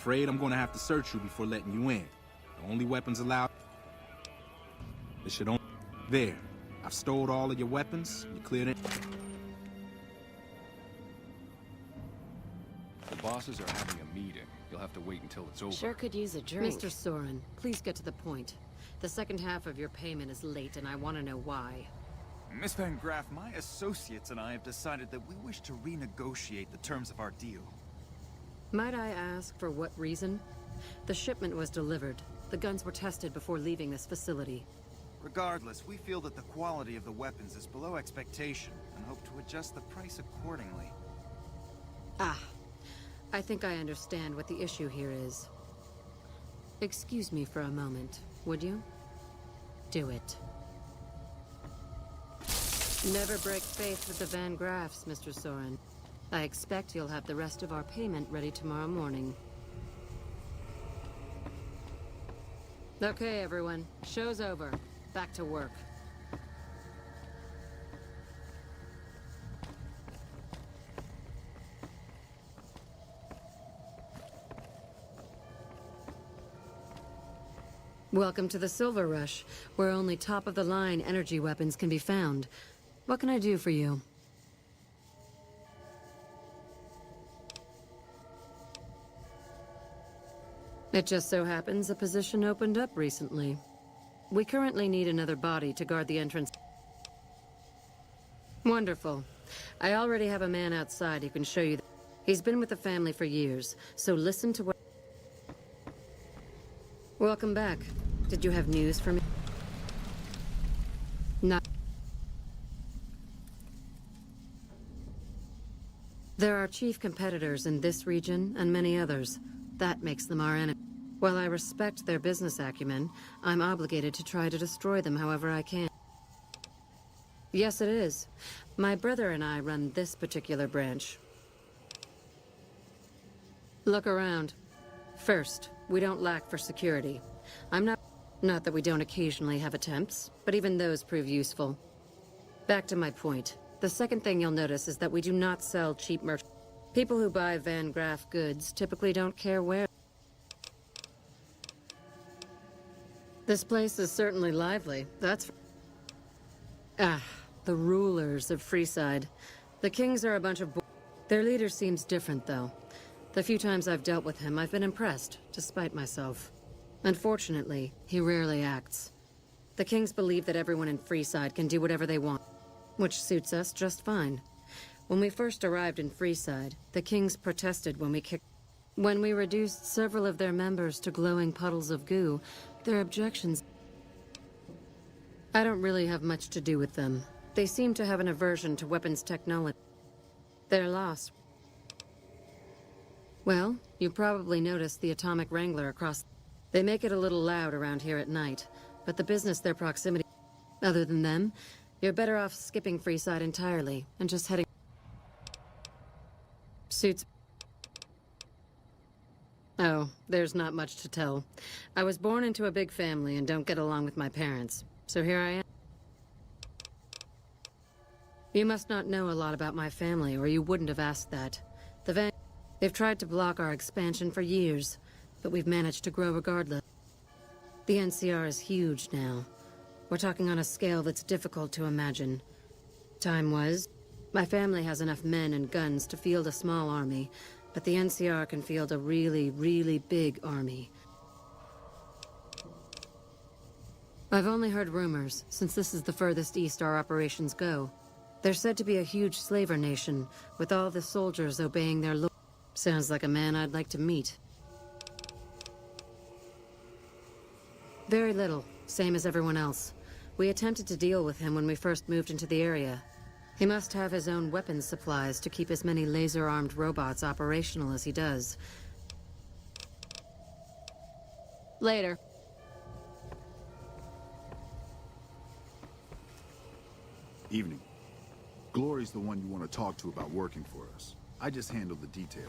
afraid I'm going to have to search you before letting you in. The only weapons allowed... It should only... There. I've stored all of your weapons. You cleared it. The bosses are having a meeting. You'll have to wait until it's over. Sure could use a drink. Mr. Soren, please get to the point. The second half of your payment is late, and I want to know why. Miss Van Graff, my associates and I have decided that we wish to renegotiate the terms of our deal. Might I ask for what reason? The shipment was delivered. The guns were tested before leaving this facility. Regardless, we feel that the quality of the weapons is below expectation and hope to adjust the price accordingly. Ah, I think I understand what the issue here is. Excuse me for a moment, would you? Do it. Never break faith with the Van Graffs, Mr. Soren. I expect you'll have the rest of our payment ready tomorrow morning. Okay, everyone. Show's over. Back to work. Welcome to the Silver Rush, where only top-of-the-line energy weapons can be found. What can I do for you? It just so happens a position opened up recently. We currently need another body to guard the entrance. Wonderful. I already have a man outside who can show you. He's been with the family for years, so listen to what... Welcome back. Did you have news for me? Not... There are chief competitors in this region and many others. That makes them our enemy. While I respect their business acumen, I'm obligated to try to destroy them however I can. Yes, it is. My brother and I run this particular branch. Look around. First, we don't lack for security. Not that we don't occasionally have attempts, but even those prove useful. Back to my point. The second thing you'll notice is that we do not sell cheap merch. People who buy Van Graff goods typically don't care where. This place is certainly lively, that's... Ah, the rulers of Freeside. The Kings are a bunch of... Their leader seems different, though. The few times I've dealt with him, I've been impressed, despite myself. Unfortunately, he rarely acts. The Kings believe that everyone in Freeside can do whatever they want, which suits us just fine. When we first arrived in Freeside, the Kings protested when we reduced several of their members to glowing puddles of goo, their objections... I don't really have much to do with them. They seem to have an aversion to weapons technology. Their loss... Well, you probably noticed the Atomic Wrangler across... They make it a little loud around here at night, but the business their proximity... Other than them, you're better off skipping Freeside entirely and just heading... Suits... Oh, there's not much to tell. I was born into a big family and don't get along with my parents, so here I am. You must not know a lot about my family, or you wouldn't have asked that. They've tried to block our expansion for years, but we've managed to grow regardless. The NCR is huge now. We're talking on a scale that's difficult to imagine. Time was, my family has enough men and guns to field a small army, but the NCR can field a really, really big army. I've only heard rumors, since this is the furthest east our operations go. They're said to be a huge slaver nation, with all the soldiers obeying their lord. Sounds like a man I'd like to meet. Very little, same as everyone else. We attempted to deal with him when we first moved into the area. He must have his own weapons supplies to keep as many laser-armed robots operational as he does. Later. Evening. Glory's the one you want to talk to about working for us. I just handle the detail.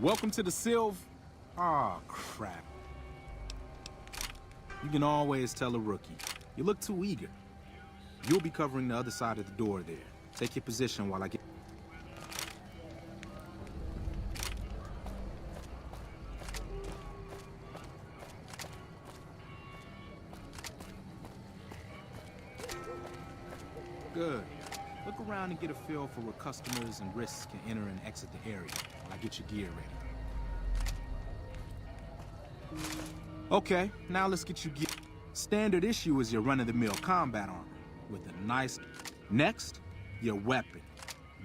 Welcome to the Sylv. Ah, crap. You can always tell a rookie. You look too eager. You'll be covering the other side of the door there. Take your position while I get... Good. Look around and get a feel for where customers and risks can enter and exit the area while I get your gear ready. Okay, now let's get you gear. Standard issue is your run-of-the-mill combat armor with a nice... Next, your weapon.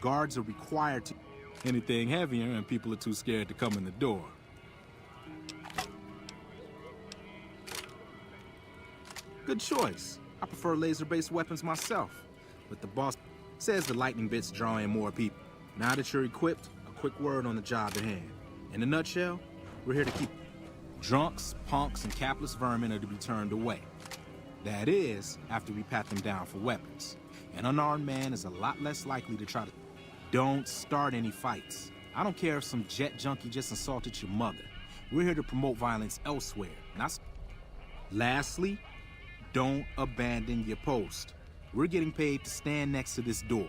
Guards are required to... Anything heavier and people are too scared to come in the door. Good choice. I prefer laser-based weapons myself, but the boss says the lightning bits draw in more people. Now that you're equipped, a quick word on the job at hand. In a nutshell, we're here to keep... Drunks, punks, and capless vermin are to be turned away. That is, after we pat them down for weapons. An unarmed man is a lot less likely to try to... Don't start any fights. I don't care if some jet junkie just assaulted your mother. We're here to promote violence elsewhere, not... Lastly, don't abandon your post. We're getting paid to stand next to this door.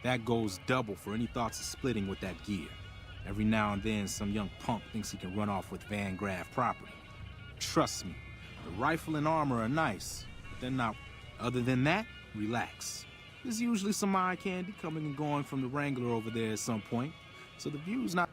That goes double for any thoughts of splitting with that gear. Every now and then, some young punk thinks he can run off with Van Graff property. Trust me, the rifle and armor are nice, but they're not. Other than that, relax. There's usually some eye candy coming and going from the Wrangler over there at some point, so the view's not...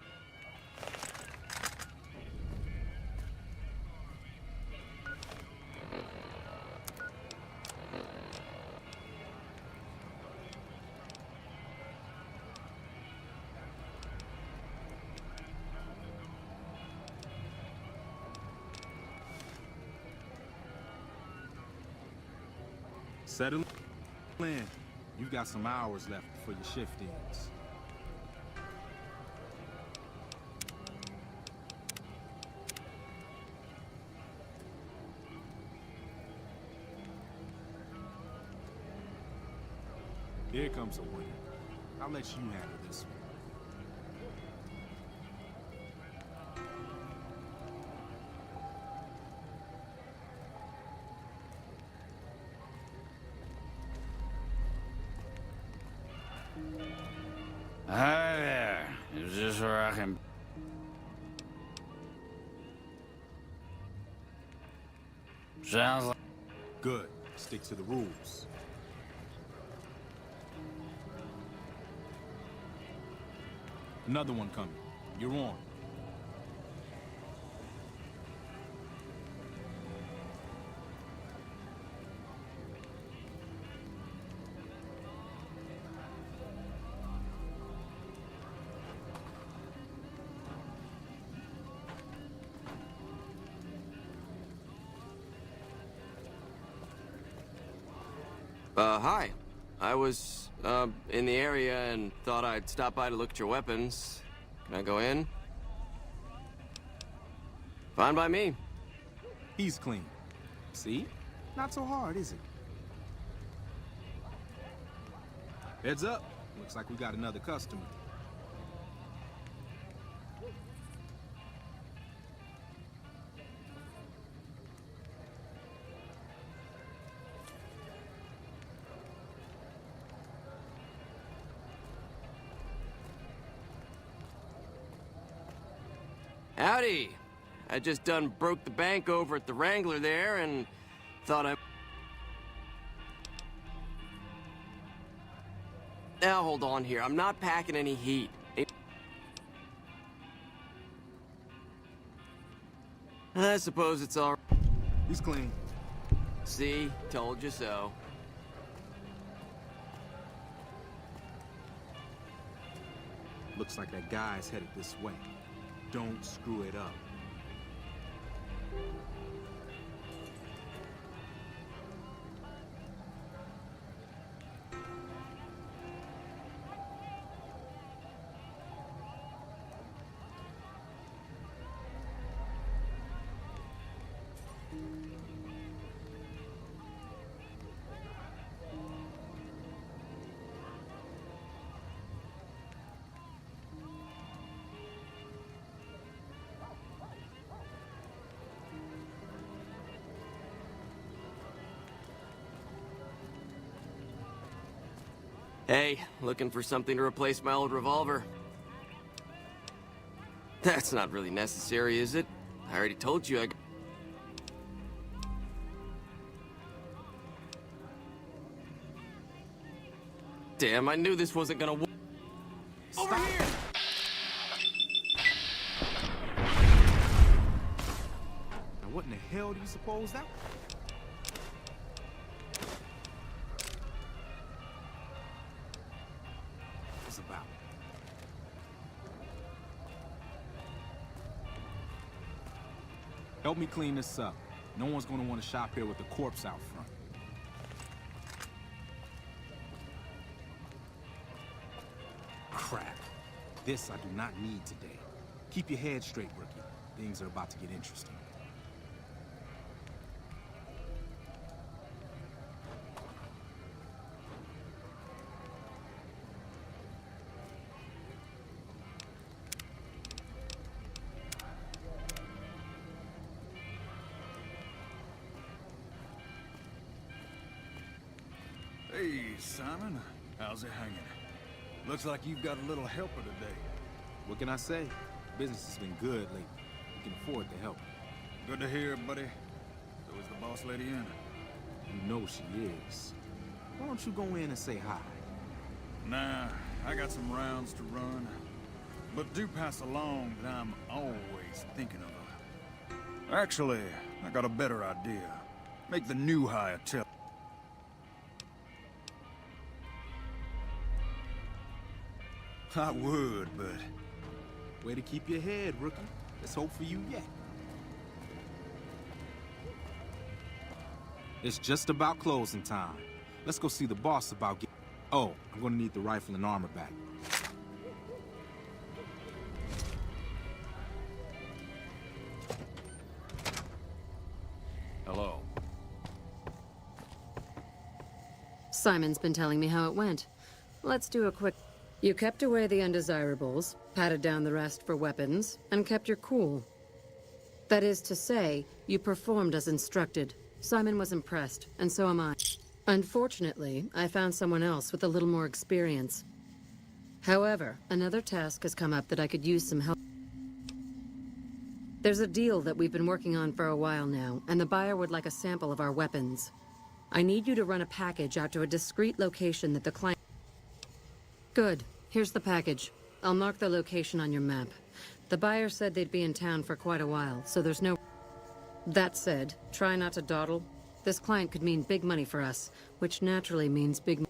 Settle in. You've got some hours left before your shift ends. Here comes a winner. I'll let you handle this one. Hi there. Is this where I can... Sounds like... Good. Stick to the rules. Another one coming. You're on. Hi. I was, in the area and thought I'd stop by to look at your weapons. Can I go in? Fine by me. He's clean. See? Not so hard, is it? Heads up. Looks like we got another customer. Howdy. I just done broke the bank over at the Wrangler there and thought I... Now hold on here. I'm not packing any heat. I suppose it's all... He's clean. See? Told you so. Looks like that guy's headed this way. Don't screw it up. Hey, looking for something to replace my old revolver. That's not really necessary, is it? I already told you I... Damn, I knew this wasn't gonna work. Over here! Now what in the hell do you suppose that? What's about? Help me clean this up. No one's gonna want to shop here with a corpse out front. Crap. This I do not need today. Keep your head straight, rookie. Things are about to get interesting. Hey, Simon. How's it hanging? Looks like you've got a little helper today. What can I say? Business has been good lately. We can afford the help. Good to hear, buddy. So is the boss lady in? You know she is. Why don't you go in and say hi? Nah, I got some rounds to run. But do pass along that I'm always thinking of her. Actually, I got a better idea. Make the new hire tell. I would, but... Way to keep your head, rookie. Let's hope for you yet. It's just about closing time. Let's go see the boss about getting... Oh, I'm gonna need the rifle and armor back. Hello. Simon's been telling me how it went. Let's do a quick... You kept away the undesirables, patted down the rest for weapons, and kept your cool. That is to say, you performed as instructed. Simon was impressed, and so am I. Unfortunately, I found someone else with a little more experience. However, another task has come up that I could use some help. There's a deal that we've been working on for a while now, and the buyer would like a sample of our weapons. I need you to run a package out to a discrete location that the client... Good. Here's the package. I'll mark the location on your map. The buyer said they'd be in town for quite a while, so there's no... That said, try not to dawdle. This client could mean big money for us, which naturally means big...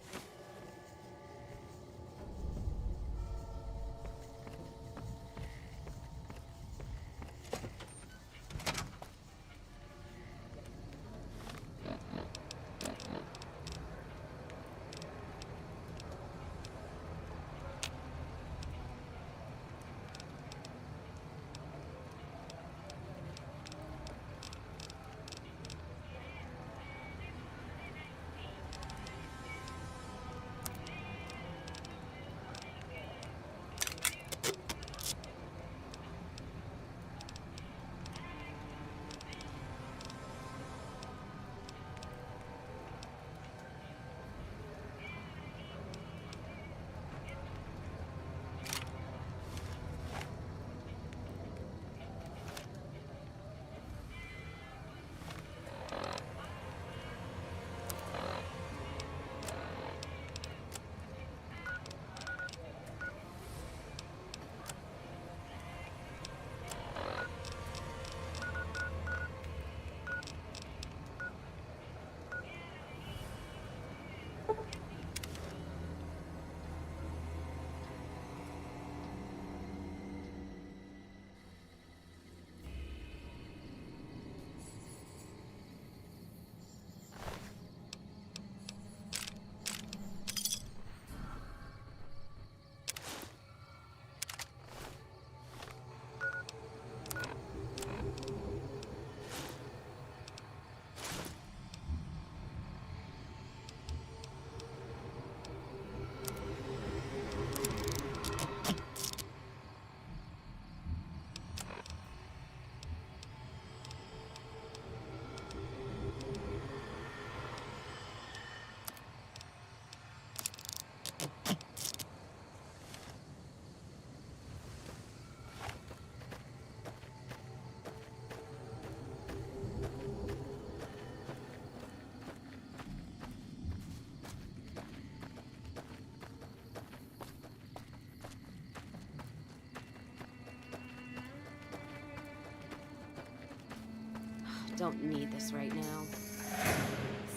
Don't need this right now.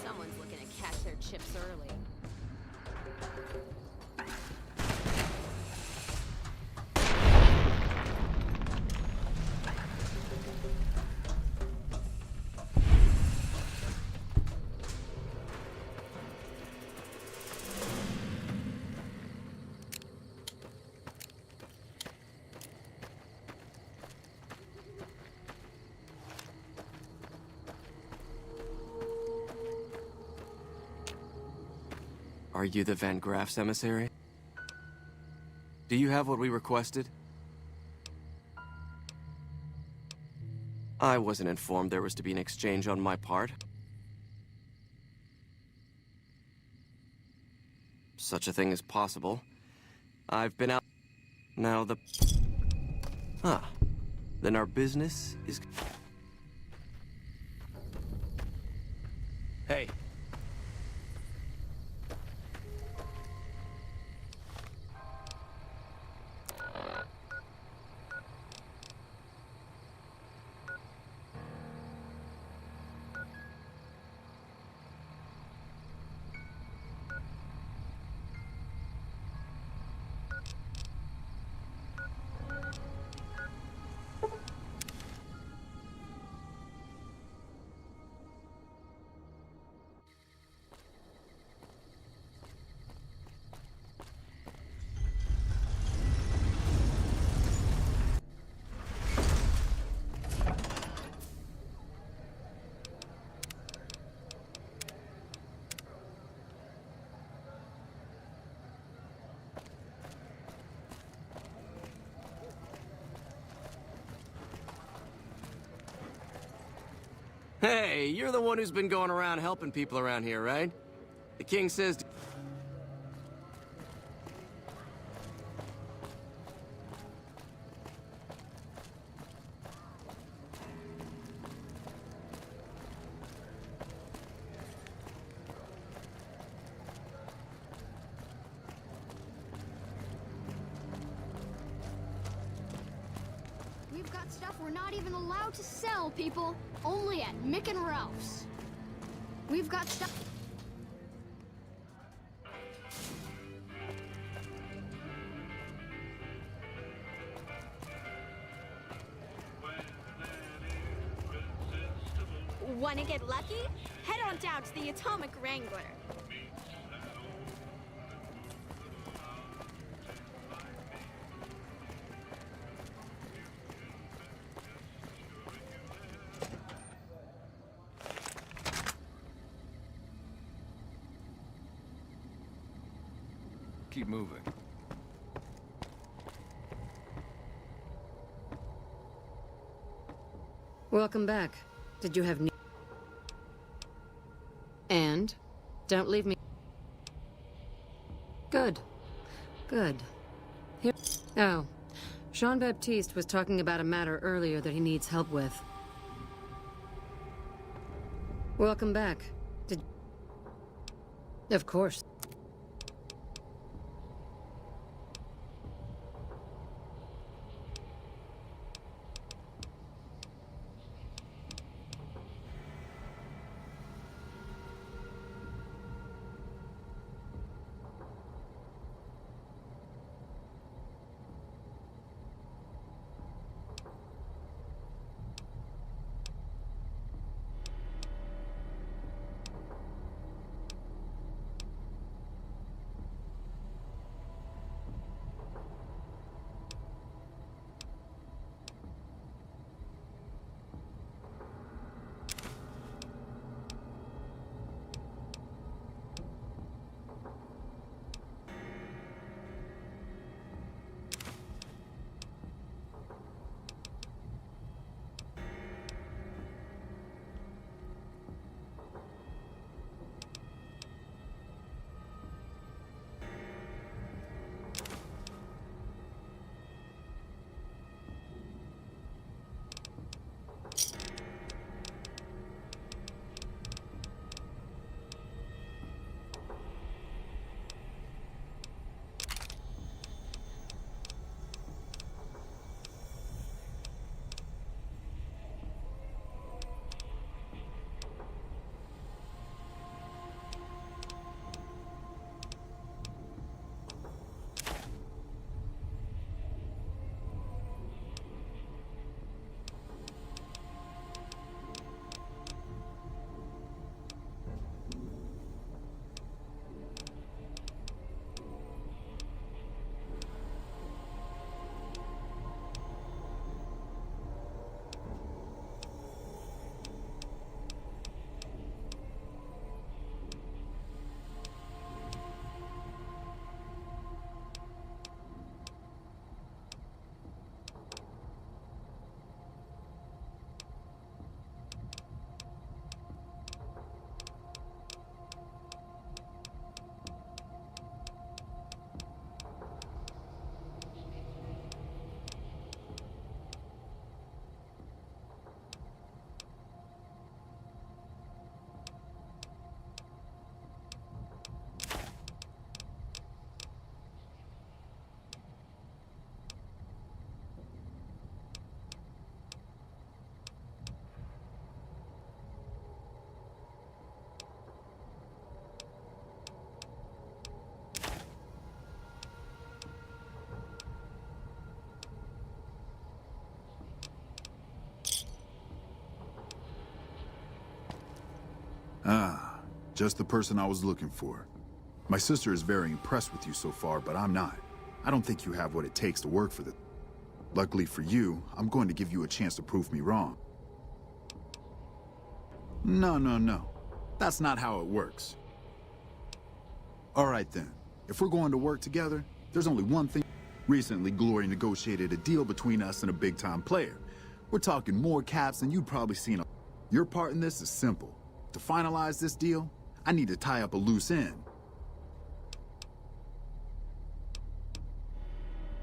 Someone's looking to cash their chips early. Are you the Van Graff's emissary? Do you have what we requested? I wasn't informed there was to be an exchange on my part. Such a thing is possible. I've been out... Now the... Ah. Then our business is... Hey. Hey, you're the one who's been going around helping people around here, right? The king says... We've got stuff we're not even allowed to sell, people. Only at Mick and Ralph's. We've got stuff... Wanna get lucky? Head on down to the Atomic Wrangler. Keep moving. Welcome back. Did you have need? And don't leave me. Good. Good. Here. Oh. Jean-Baptiste was talking about a matter earlier that he needs help with. Welcome back. Did... Of course. Just the person I was looking for. My sister is very impressed with you so far, but I'm not. I don't think you have what it takes to work for this. Luckily for you, I'm going to give you a chance to prove me wrong. No. That's not how it works. All right then. If we're going to work together, there's only one thing. Recently, Glory negotiated a deal between us and a big-time player. We're talking more caps than you've probably seen. Your part in this is simple. To finalize this deal, I need to tie up a loose end.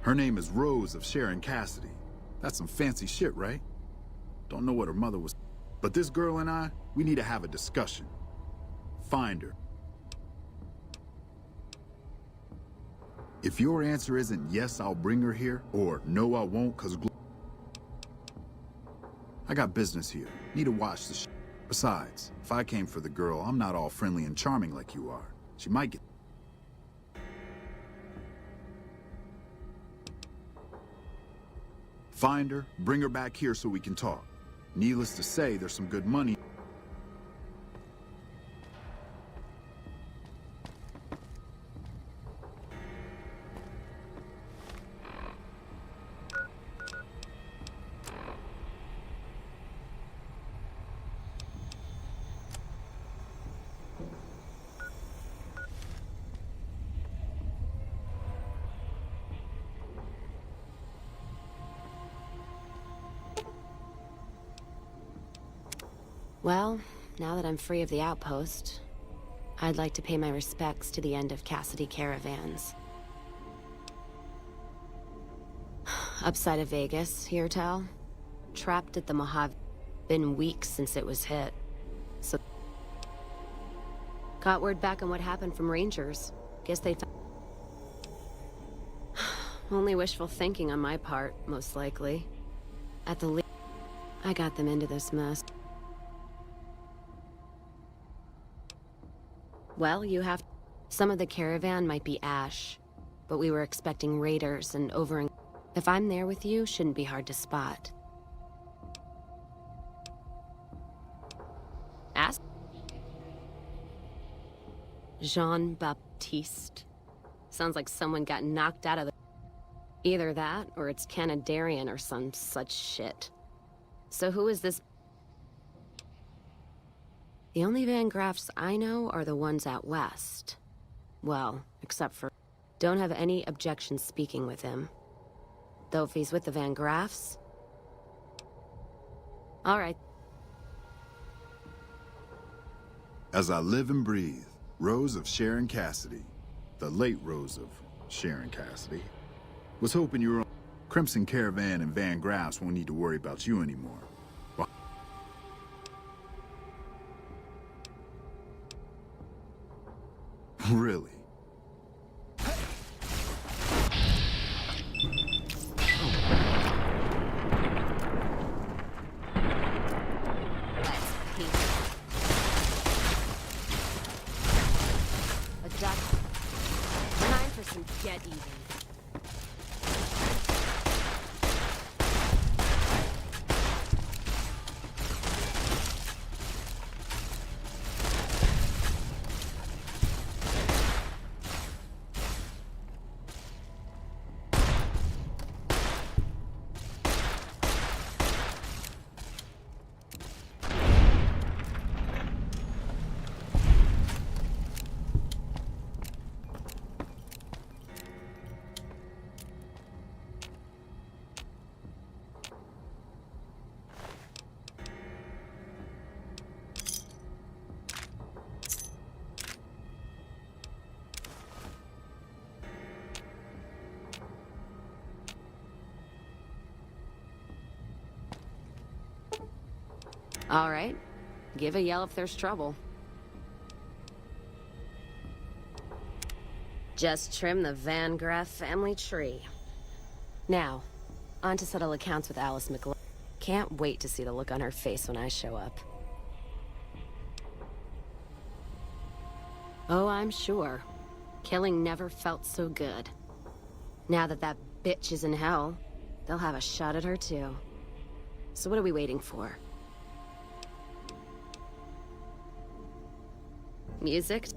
Her name is Rose of Sharon Cassidy. That's some fancy shit, right? Don't know what her mother was. But this girl and I, we need to have a discussion. Find her. If your answer isn't yes, I'll bring her here, or no, I won't, cause I got business here. Need to watch the shit. Besides, if I came for the girl, I'm not all friendly and charming like you are. She might get... Find her, bring her back here so we can talk. Needless to say, there's some good money. Well, now that I'm free of the outpost, I'd like to pay my respects to the end of Cassidy caravans. Upside of Vegas, hear tell? Trapped at the Mojave. Been weeks since it was hit. So... Got word back on what happened from Rangers. Guess they found... Only wishful thinking on my part, most likely. At the least, I got them into this mess. Well, you have... Some of the caravan might be ash, but we were expecting raiders and over... If I'm there with you, shouldn't be hard to spot. Ask... Jean-Baptiste. Sounds like someone got knocked out of the... Either that, or it's Canadarian or some such shit. So who is this... The only Van Graffs I know are the ones out west. Well, except for... Don't have any objection speaking with him. Though if he's with the Van Graffs... All right. As I live and breathe, Rose of Sharon Cassidy. The late Rose of Sharon Cassidy. Was hoping you were... Crimson Caravan and Van Graffs won't need to worry about you anymore. Really? A duck. Time for some get even. All right. Give a yell if there's trouble. Just trim the Van Graff family tree. Now, on to settle accounts with Alice McLeod. Can't wait to see the look on her face when I show up. Oh, I'm sure. Killing never felt so good. Now that that bitch is in hell, they'll have a shot at her too. So what are we waiting for? Music?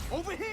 Over here!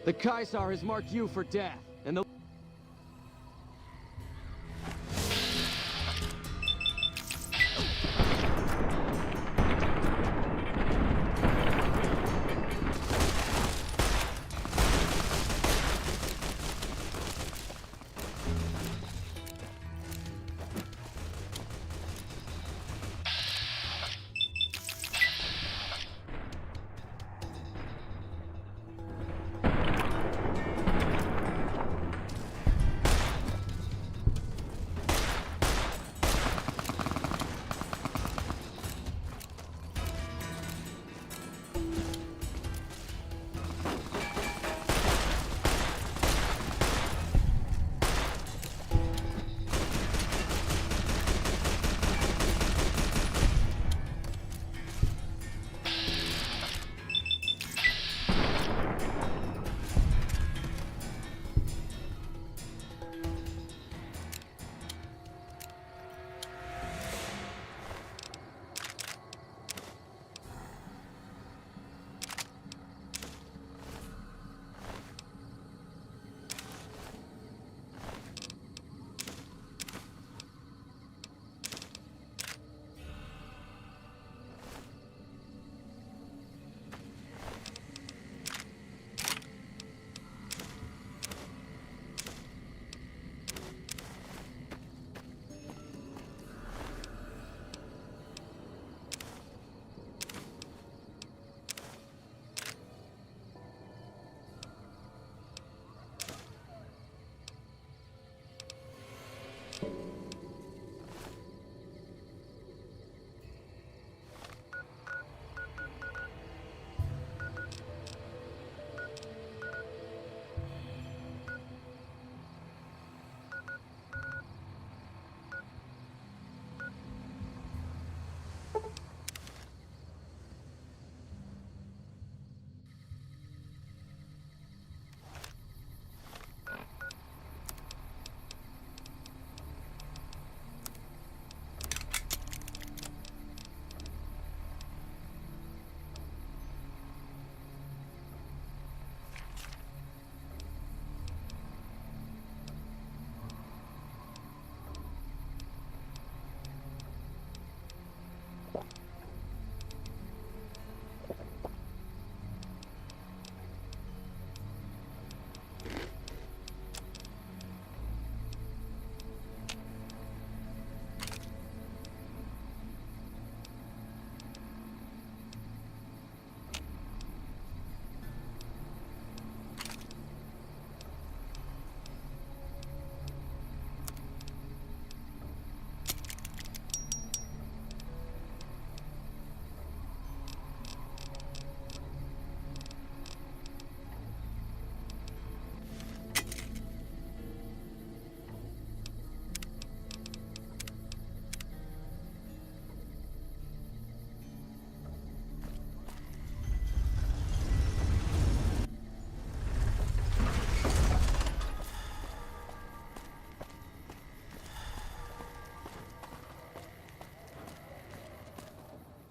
The Caesar has marked you for death, and the...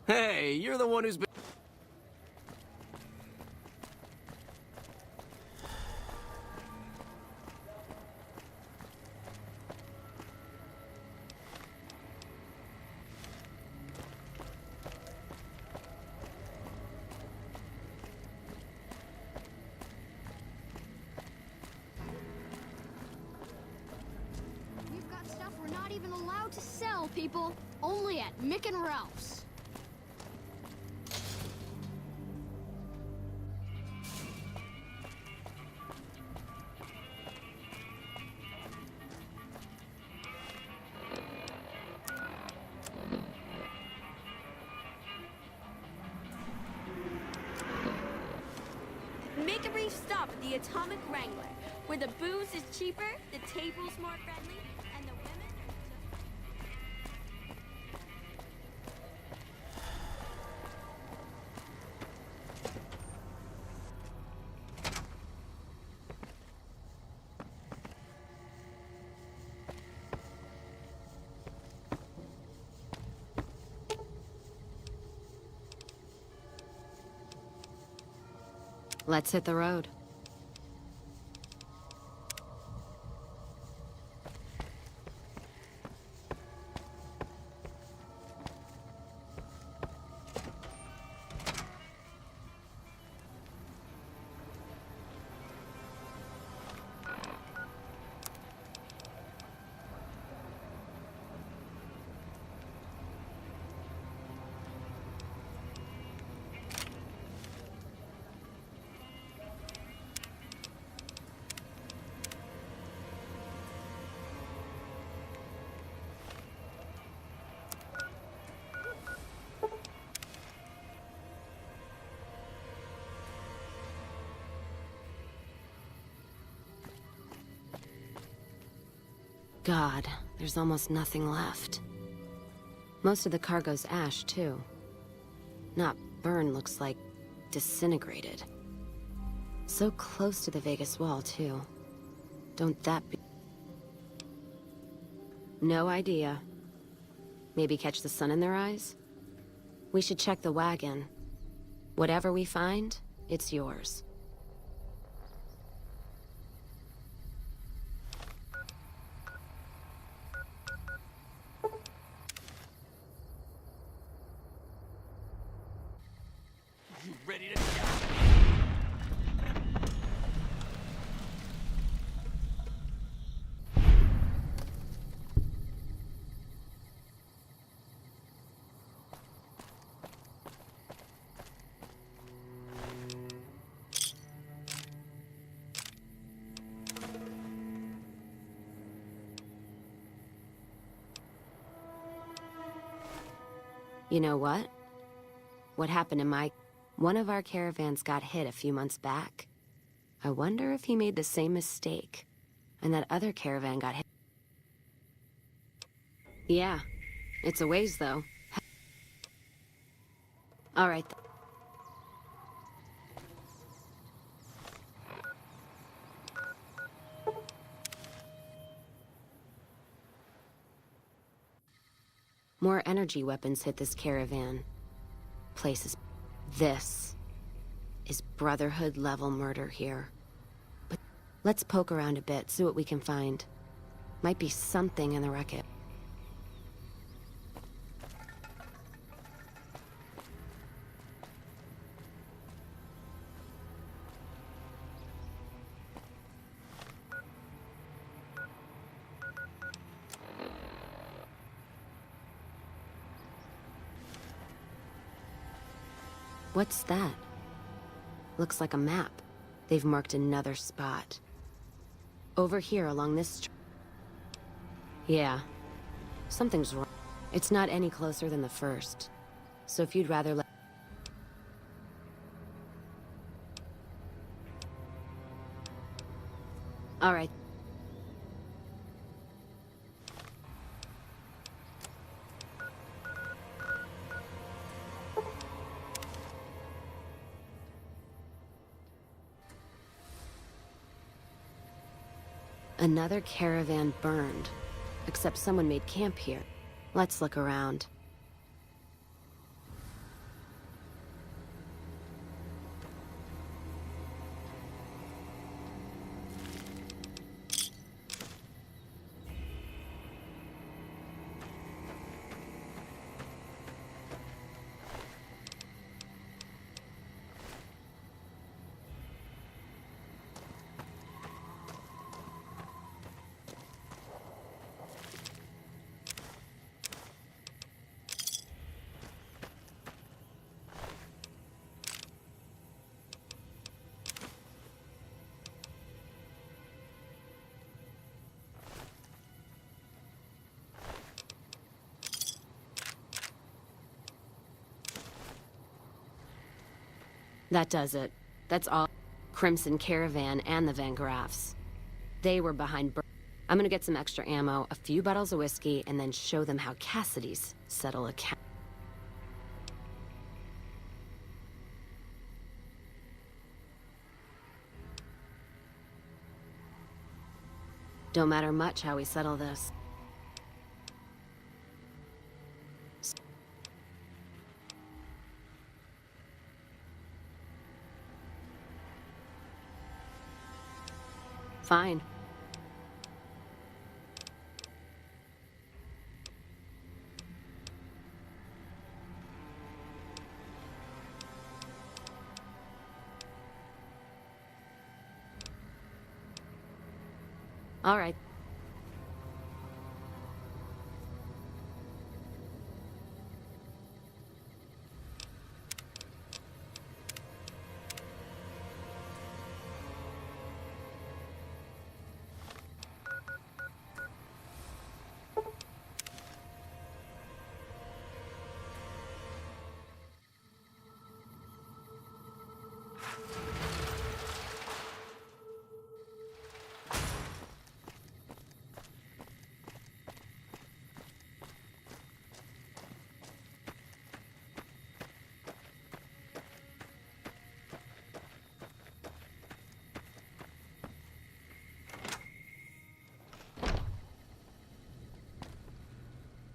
Hey, you're the one who's been... We've got stuff we're not even allowed to sell, people. Only at Mick and Ralph's. Make a brief stop at the Atomic Wrangler, where the booze is cheaper, the table's more friendly, and the women Let's hit the road. God, there's almost nothing left. Most of the cargo's ash, too. Not burned, looks like disintegrated. So close to the Vegas wall, too. Don't that be... No idea. Maybe catch the sun in their eyes? We should check the wagon. Whatever we find, it's yours. Ready to go. You know what? What happened to my... One of our caravans got hit a few months back. I wonder if he made the same mistake, and that other caravan got hit. Yeah, it's a ways, though. All right. More energy weapons hit this caravan. Place is... This is Brotherhood-level murder here. But let's poke around a bit, see what we can find. Might be something in the wreckage. What's that? Looks like a map. They've marked another spot. Over here along this Yeah. Something's wrong. It's not any closer than the first. So if you'd rather let... All right. Another caravan burned, except someone made camp here. Let's look around. That does it. That's all. Crimson Caravan and the Van Graffs. They were behind. I'm gonna get some extra ammo, a few bottles of whiskey, and then show them how Cassidy's settle account. Don't matter much how we settle this. Fine. All right.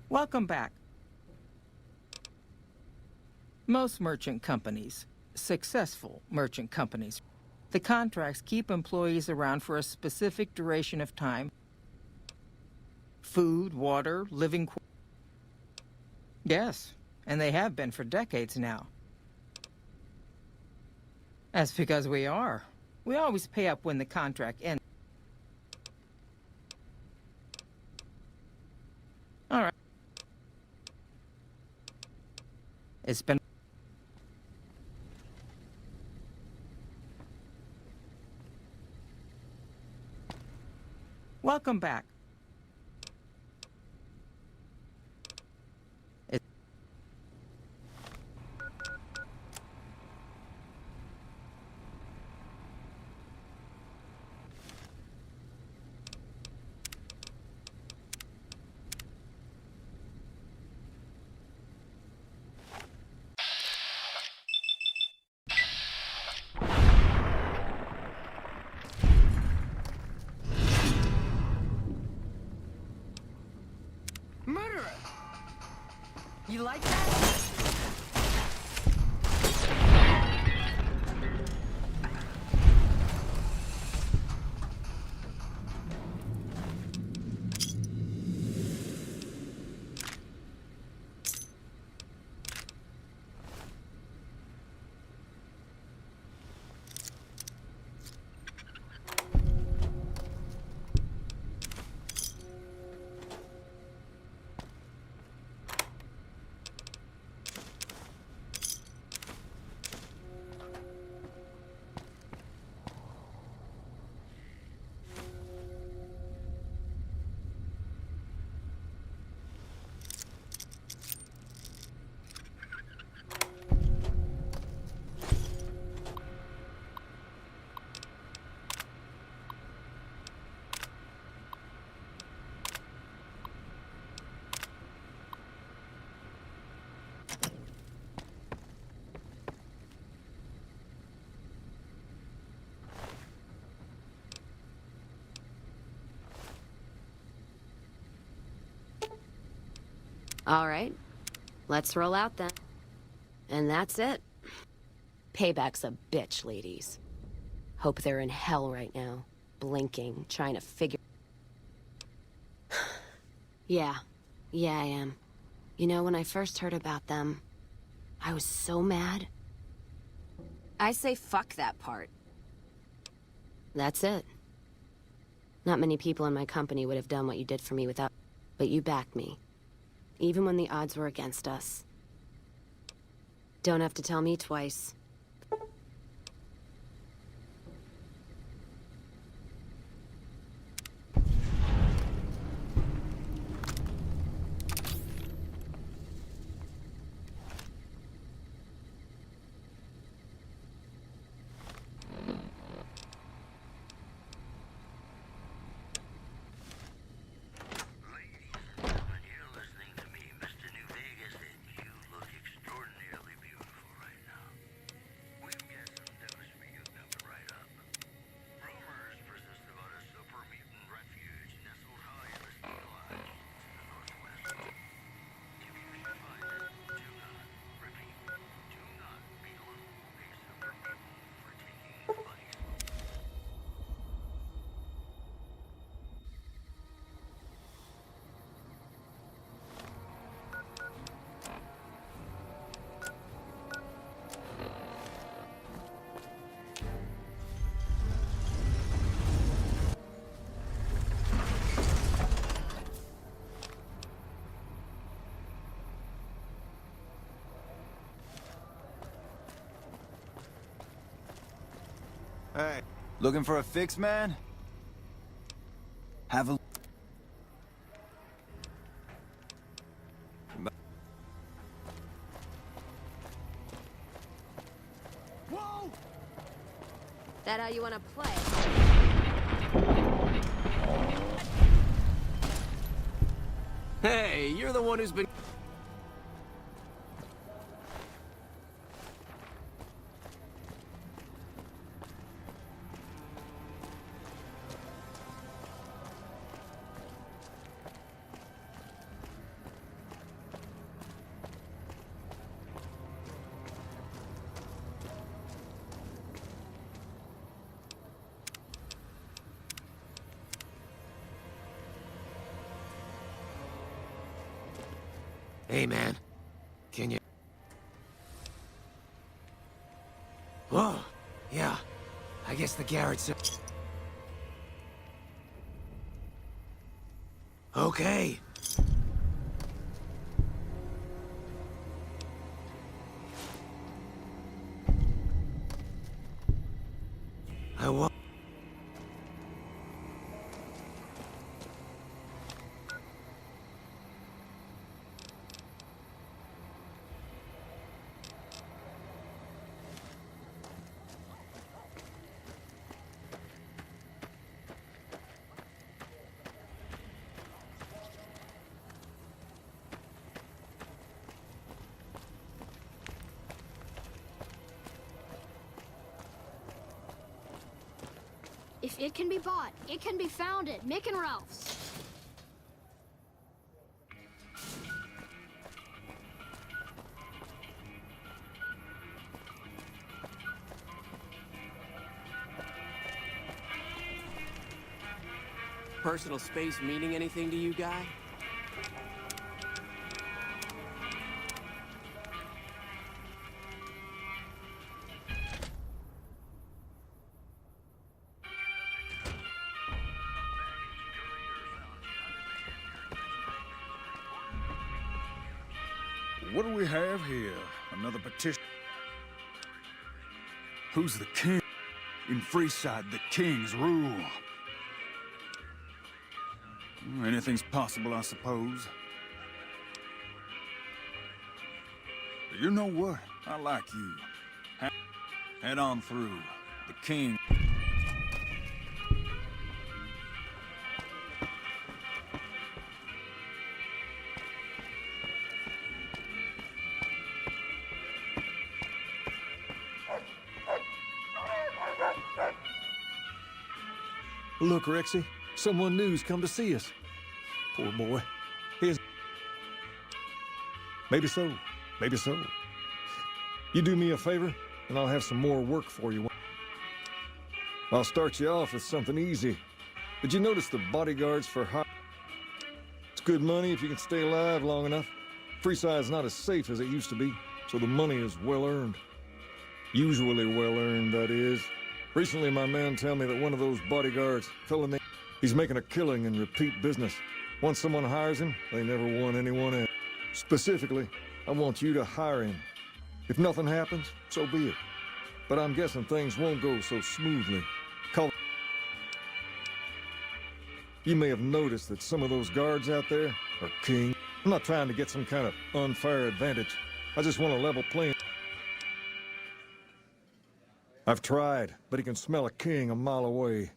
Welcome back. Most merchant companies, successful merchant companies, the contracts keep employees around for a specific duration of time. Food, water, living quarters. Yes, and they have been for decades now. That's because we are. We always pay up when the contract ends. All right. It's been... Welcome back. Murderer! You like that? All right, let's roll out then. And that's it. Payback's a bitch, ladies. Hope they're in hell right now, blinking, trying to figure... Yeah, I am. You know, when I first heard about them, I was so mad. I say fuck that part. That's it. Not many people in my company would have done what you did for me without... But you backed me. Even when the odds were against us. Don't have to tell me twice. Hey, looking for a fix, man? Have a... Whoa! That how you want to play? Hey, you're the one who's been... Hey, man. Can you... Whoa. Yeah. I guess the Garrett's... Okay. I wa... If it can be bought, it can be found at Mick and Ralph's. Personal space meaning anything to you, guy? What do we have here? Another petition. Who's the king? In Freeside, the kings rule. Anything's possible, I suppose. You know what? I like you. Head on through. The king... Look, Rexy, someone new's come to see us. Poor boy. Maybe so. Maybe so. You do me a favor, and I'll have some more work for you. I'll start you off with something easy. Did you notice the bodyguards for hire? It's good money if you can stay alive long enough. Freeside's not as safe as it used to be, so the money is well earned. Usually well earned, that is. Recently, my man tell me that one of those bodyguards, fella named, he's making a killing in repeat business. Once someone hires him, they never want anyone else. Specifically, I want you to hire him. If nothing happens, so be it. But I'm guessing things won't go so smoothly. You may have noticed that some of those guards out there are king. I'm not trying to get some kind of unfair advantage. I just want a level playing. I've tried, but he can smell a king a mile away.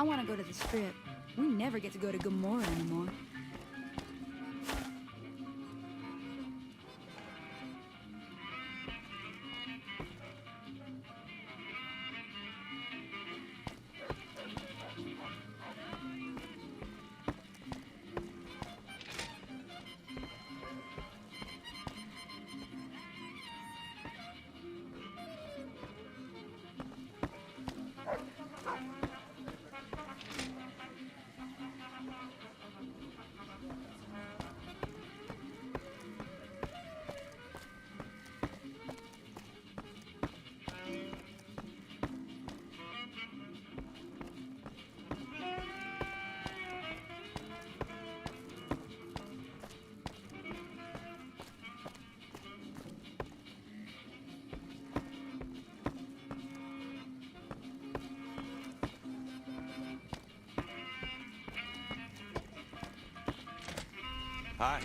I want to go to the Strip. We never get to go to Gomorrah anymore. Hi.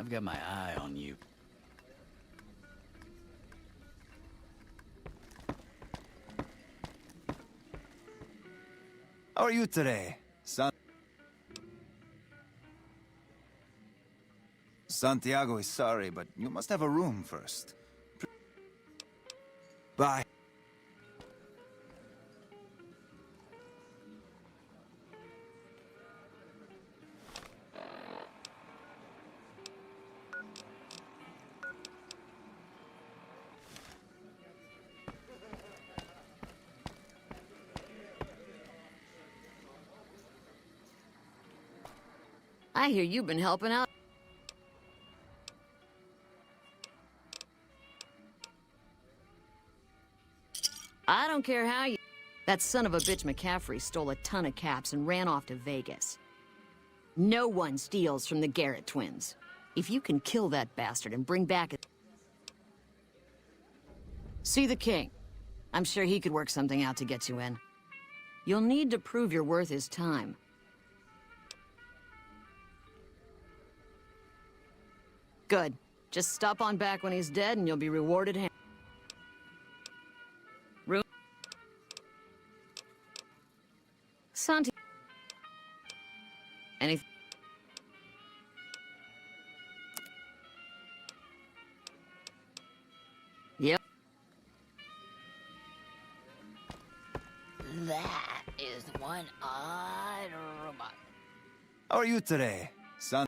I've got my eye on you. How are you today, son? Santiago is sorry, but you must have a room first. Bye. I hear you've been helping out. I don't care how you... That son of a bitch McCaffrey stole a ton of caps and ran off to Vegas. No one steals from the Garrett twins. If you can kill that bastard and bring back a... See the king. I'm sure he could work something out to get you in. You'll need to prove you're worth his time. Good. Just stop on back when he's dead and you'll be rewarded hand. Santi. Anything? Yep. That is one odd robot. How are you today, son?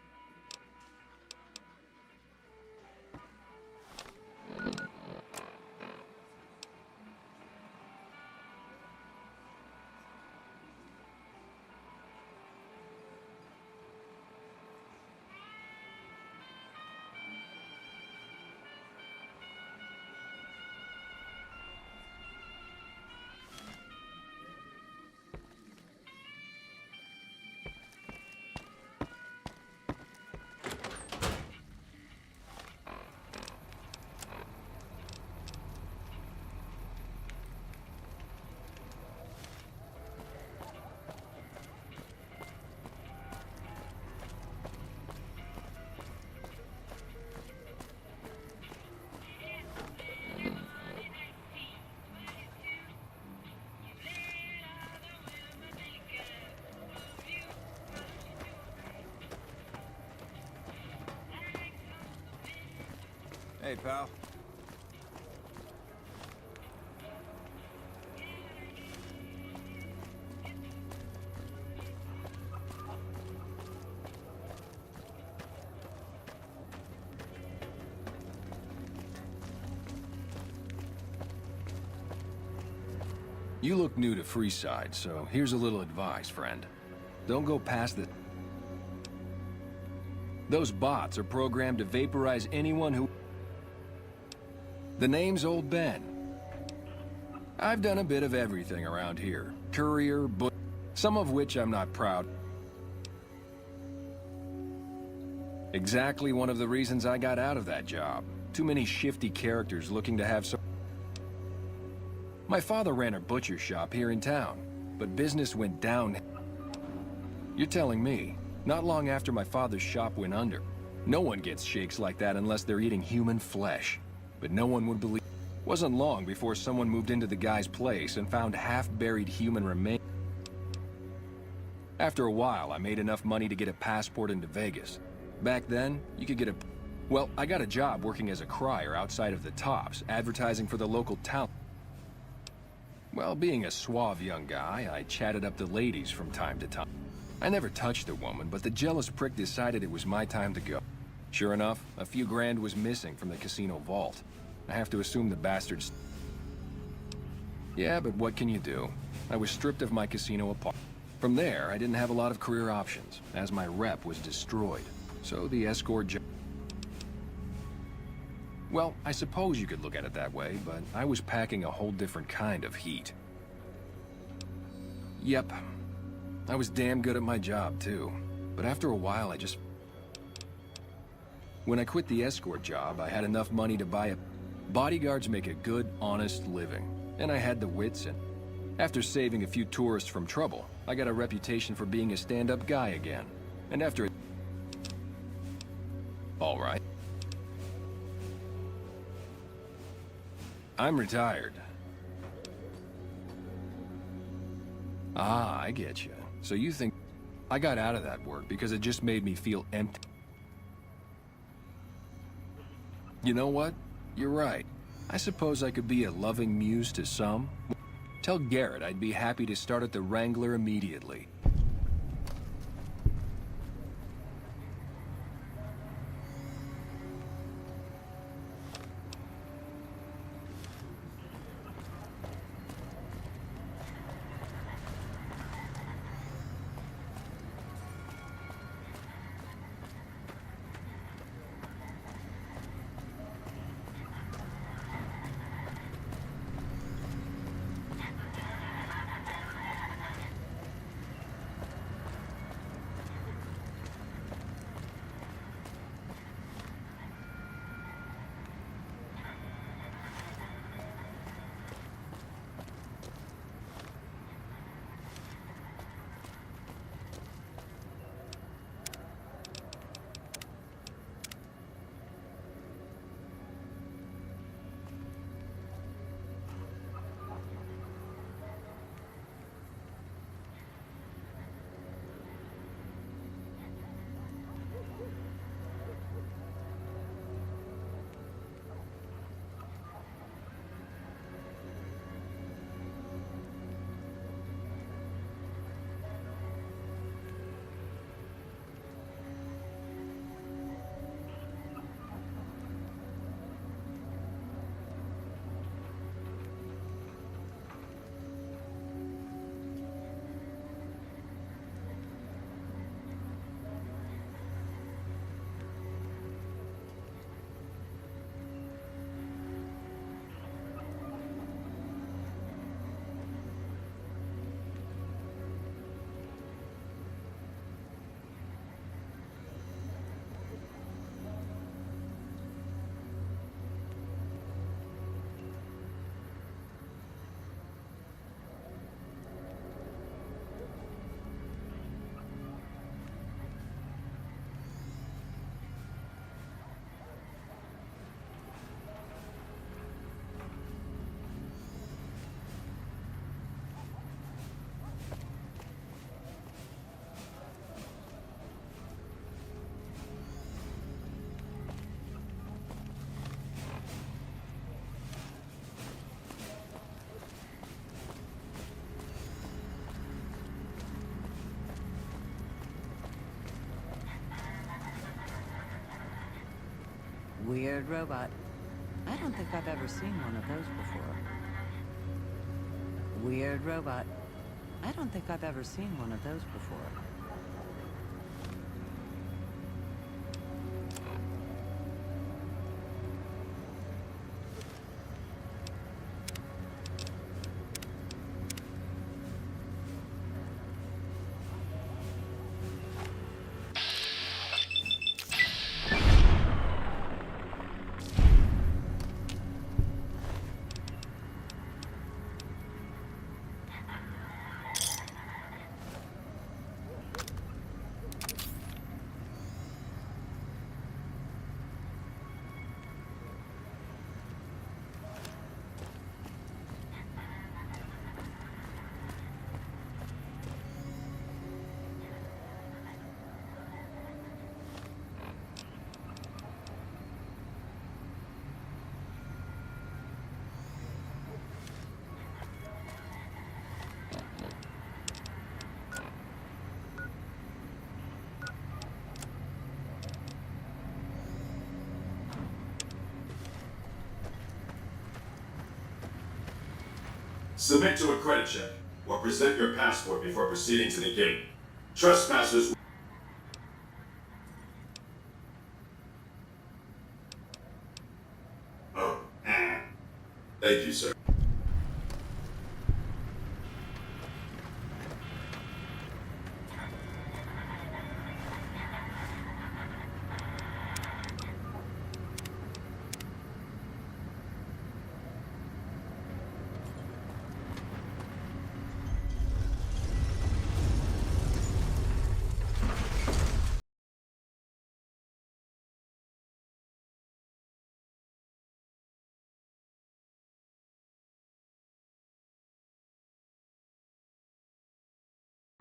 Hey, pal. You look new to Freeside, so here's a little advice, friend. Don't go past the... Those bots are programmed to vaporize anyone who... The name's Old Ben. I've done a bit of everything around here. Courier, some of which I'm not proud. Exactly one of the reasons I got out of that job. Too many shifty characters looking to have some... My father ran a butcher shop here in town, but business went down. You're telling me, not long after my father's shop went under, no one gets shakes like that unless they're eating human flesh. But no one would believe. Wasn't long before someone moved into the guy's place and found half-buried human remains. After a while, I made enough money to get a passport into Vegas. Back then, you could get a... Well, I got a job working as a crier outside of the Tops, advertising for the local town. Well, being a suave young guy, I chatted up the ladies from time to time. I never touched a woman, but the jealous prick decided it was my time to go. Sure enough, a few grand was missing from the casino vault. I have to assume the bastards... Yeah, but what can you do? I was stripped of my casino apartment. From there, I didn't have a lot of career options, as my rep was destroyed. So the escort job... Well, I suppose you could look at it that way, but I was packing a whole different kind of heat. Yep. I was damn good at my job, too. But after a while, I just... When I quit the escort job, I had enough money to buy a... Bodyguards make a good, honest living. And I had the wits and... After saving a few tourists from trouble, I got a reputation for being a stand-up guy again. And after... All right. I'm retired. Ah, I get you. So you think I got out of that work because it just made me feel empty? You know what? You're right. I suppose I could be a loving muse to some. Tell Garrett I'd be happy to start at the Wrangler immediately. Weird robot. I don't think I've ever seen one of those before. Weird robot. I don't think I've ever seen one of those before. Submit to a credit check, or present your passport before proceeding to the gate. Trespassers... Oh, thank you, sir.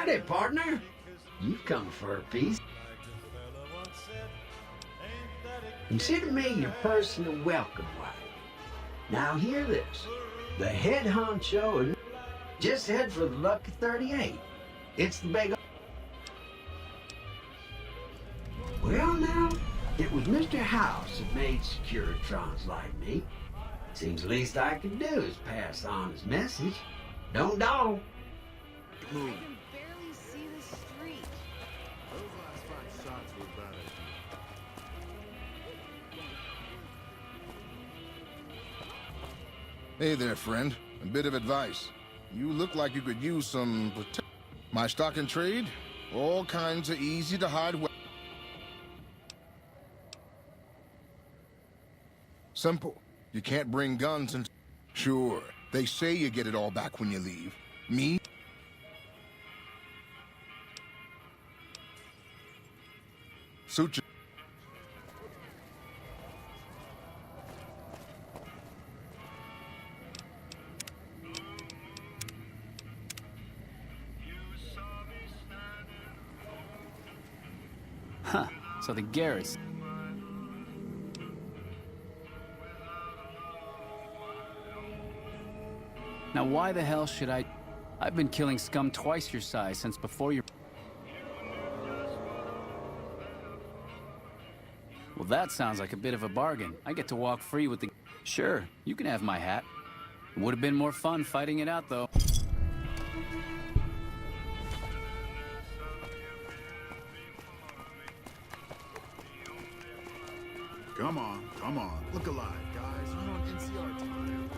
Howdy, partner. You've come for a piece. Consider me your personal welcome wagon. Now hear this. The head honcho and just head for the Lucky 38. It's the big... Well now, it was Mr. House that made Securitrons like me. Seems the least I can do is pass on his message. Don't dawdle. Move. Hey there, friend. A bit of advice. You look like you could use some my stock and trade? All kinds of easy-to-hide Simple. You can't bring guns and... Sure, they say you get it all back when you leave. Me? Suit you. Huh, so the Garretts. Now why the hell should I... I've been killing scum twice your size since before your... Well, that sounds like a bit of a bargain. I get to walk free with the... Sure, you can have my hat. It would have been more fun fighting it out, though. Come on. Look alive, guys. You're on NCR time.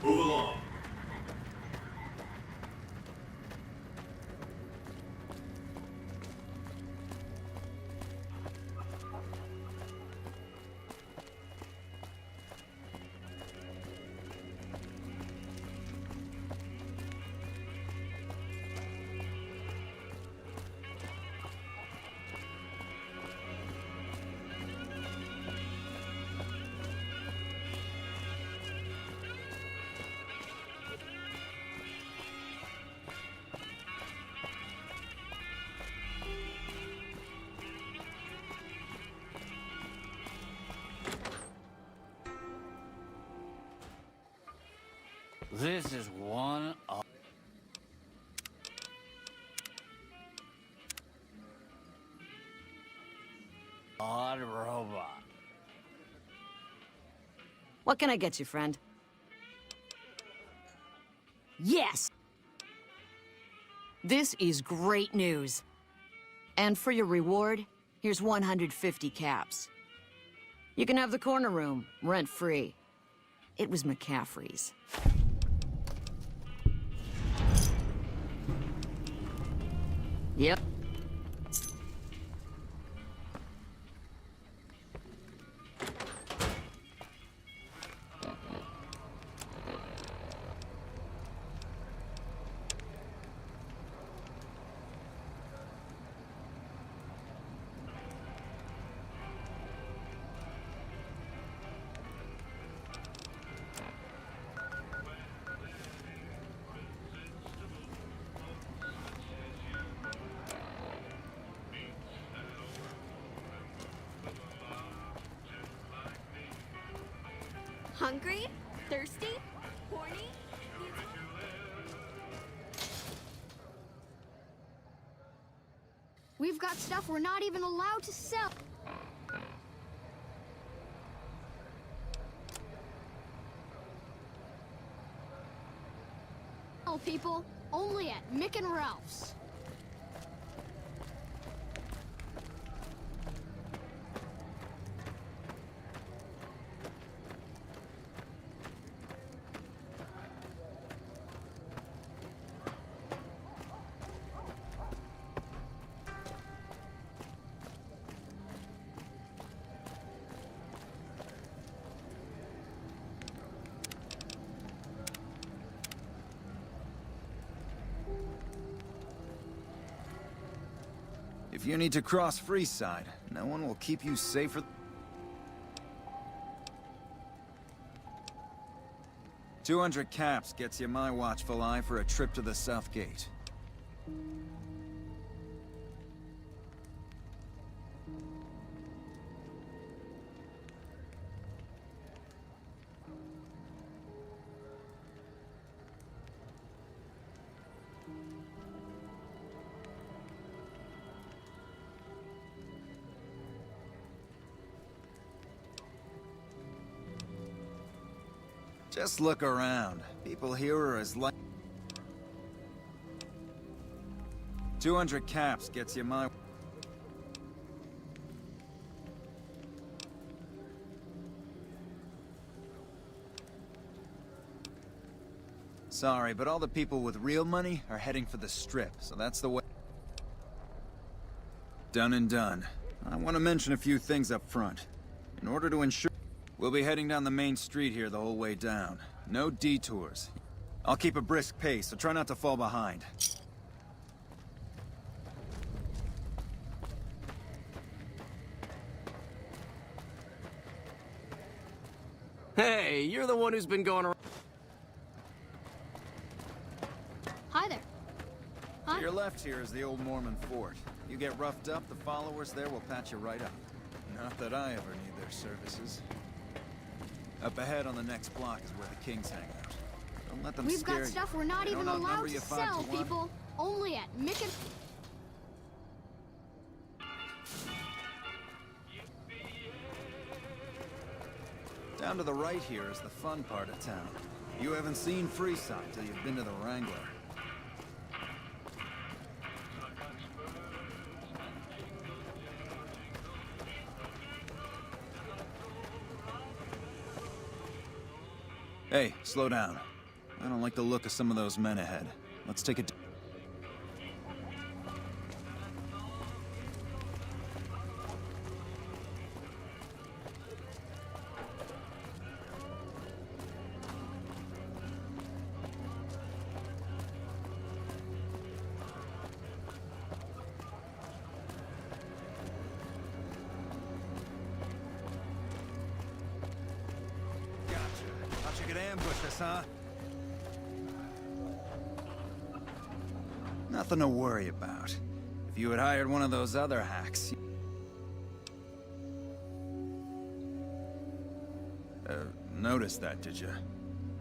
Move along. This is one odd robot. What can I get you, friend? Yes! This is great news. And for your reward, here's 150 caps. You can have the corner room, rent-free. It was McCaffrey's. Yep. Hungry? Thirsty? Horny? We've got stuff we're not even allowed to sell. People, only at Mick and Ralph's. If you need to cross Freeside, no one will keep you safer. 200 caps gets you my watchful eye for a trip to the South Gate. Just look around. People here are as like... 200 caps gets you my... Sorry, but all the people with real money are heading for the Strip, so that's the way... Done and done. I want to mention a few things up front. In order to ensure... We'll be heading down the main street here the whole way down. No detours. I'll keep a brisk pace, so try not to fall behind. Hey, you're the one who's been going around. Hi there. To your left here is the old Mormon fort. You get roughed up, the followers there will patch you right up. Not that I ever need their services. Up ahead on the next block is where the Kings hang out. Don't let them We've scare you. got stuff we're not They even don't allowed outnumber to you 5 sell, to 1. people. Only at Mick and... Down to the right here is the fun part of town. You haven't seen Freeside till you've been to the Wrangler. Hey, slow down. I don't like the look of some of those men ahead. Let's take it. Thought you could ambush us, huh? Nothing to worry about. If you had hired one of those other hacks... Noticed that, did you?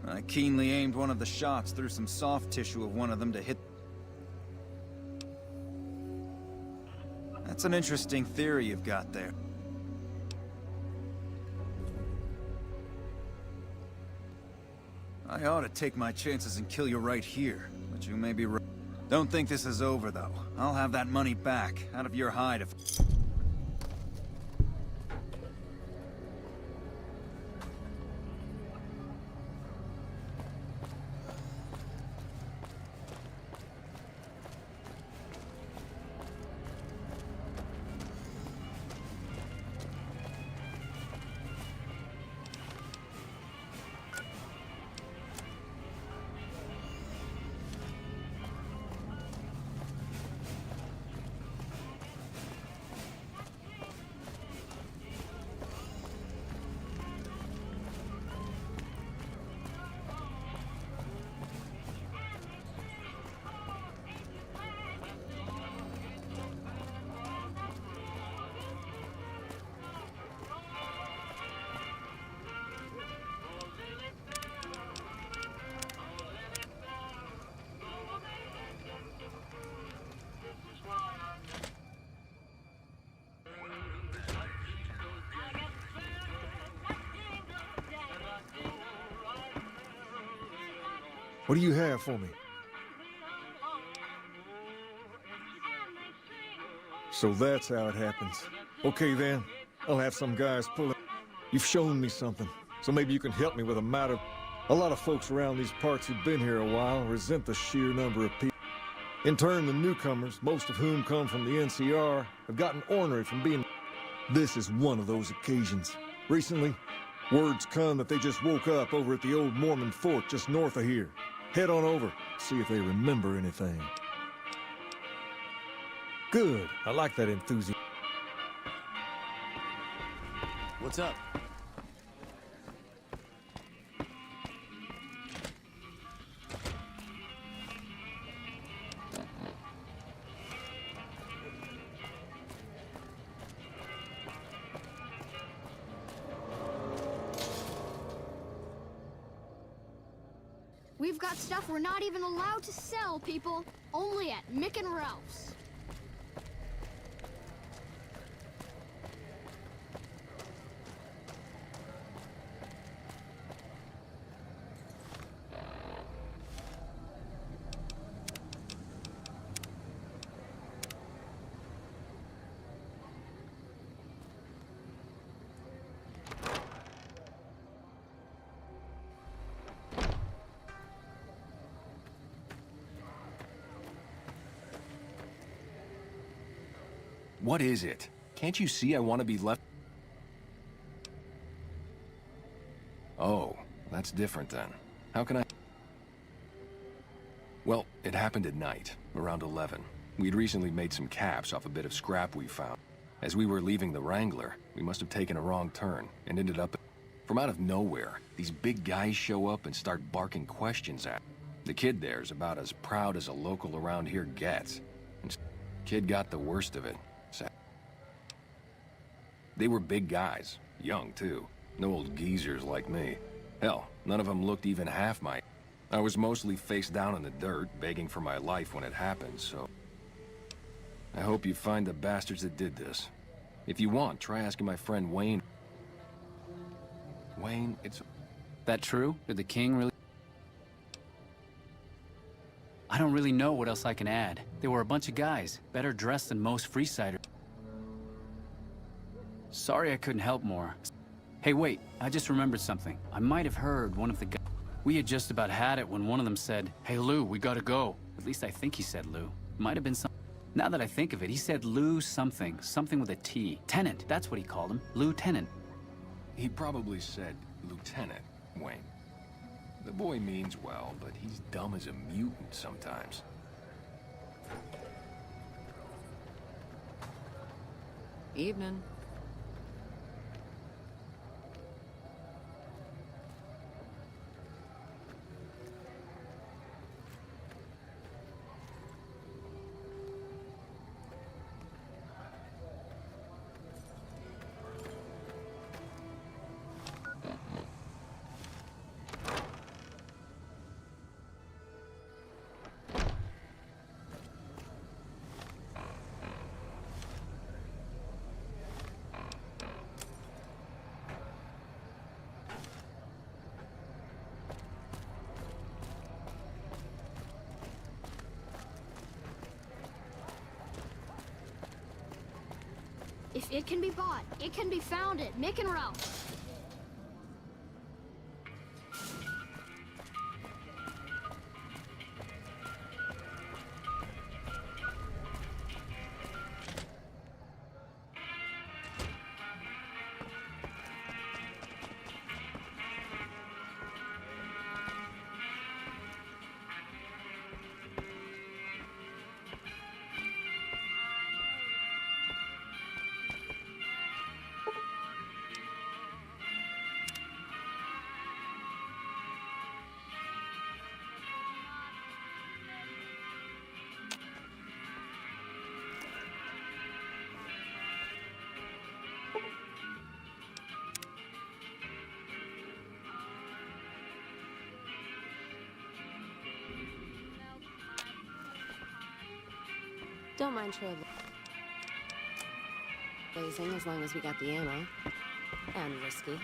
I keenly aimed one of the shots through some soft tissue of one of them to hit. That's an interesting theory you've got there. I ought to take my chances and kill you right here, but you may be right. Don't think this is over, though. I'll have that money back, out of your hide if... What do you have for me? So that's how it happens. Okay then, I'll have some guys pull it. You've shown me something, so maybe you can help me with a matter. A lot of folks around these parts who've been here a while resent the sheer number of people. In turn, the newcomers, most of whom come from the NCR, have gotten ornery from being... This is one of those occasions. Recently, word's come that they just woke up over at the old Mormon fort just north of here. Head on over, see if they remember anything. Good, I like that enthusiasm. What's up? We've got stuff we're not even allowed to sell, people. Only at Mick and Ralph's. What is it? Can't you see I want to be left? Oh, that's different then. How can I... Well, it happened at night, around 11. We'd recently made some caps off a bit of scrap we found. As we were leaving the Wrangler, we must have taken a wrong turn and ended up... From out of nowhere, these big guys show up and start barking questions at. The kid there's about as proud as a local around here gets. And kid got the worst of it. They were big guys, young too. No old geezers like me. Hell, none of them looked even half my... I was mostly face down in the dirt, begging for my life when it happened, so... I hope you find the bastards that did this. If you want, try asking my friend Wayne. Wayne, it's... That true? Did the king really... I don't really know what else I can add. They were a bunch of guys, better dressed than most Freesiders. Sorry I couldn't help more. Hey, wait, I just remembered something. I might have heard one of the guys... We had just about had it when one of them said, "Hey, Lou, we gotta go." At least I think he said Lou. Might have been some... Now that I think of it, he said Lou something. Something with a T. Tenant, that's what he called him. Lieutenant. He probably said Lieutenant, Wayne. The boy means well, but he's dumb as a mutant sometimes. Evening. If it can be bought, it can be found at Mick and Ralph's. Don't mind trailblazing as long as we got the ammo. And whiskey.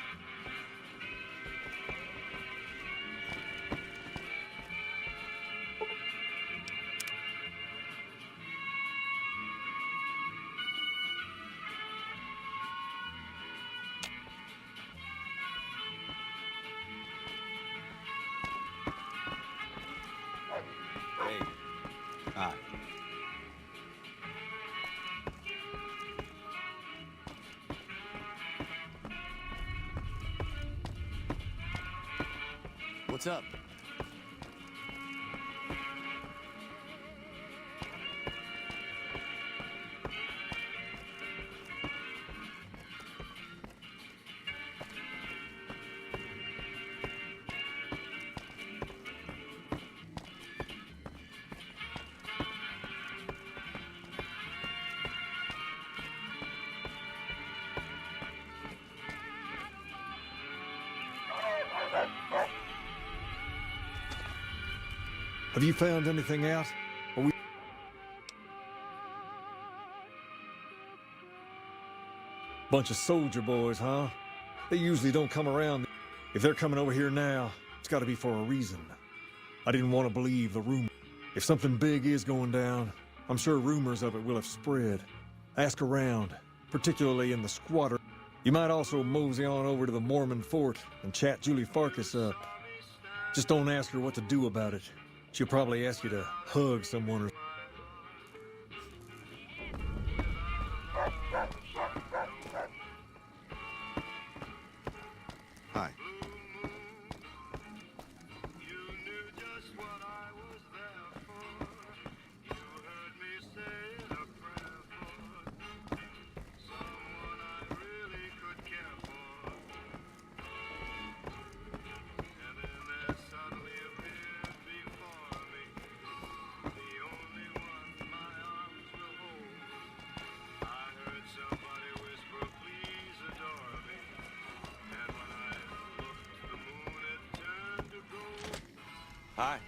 Hey. Hi. What's up? Have you found anything out? Are we... Bunch of soldier boys, huh? They usually don't come around. If they're coming over here now, it's got to be for a reason. I didn't want to believe the rumor. If something big is going down, I'm sure rumors of it will have spread. Ask around, particularly in the squatter. You might also mosey on over to the Mormon fort and chat Julie Farkas up. Just don't ask her what to do about it. She'll probably ask you to hug someone or... Hi. Hi.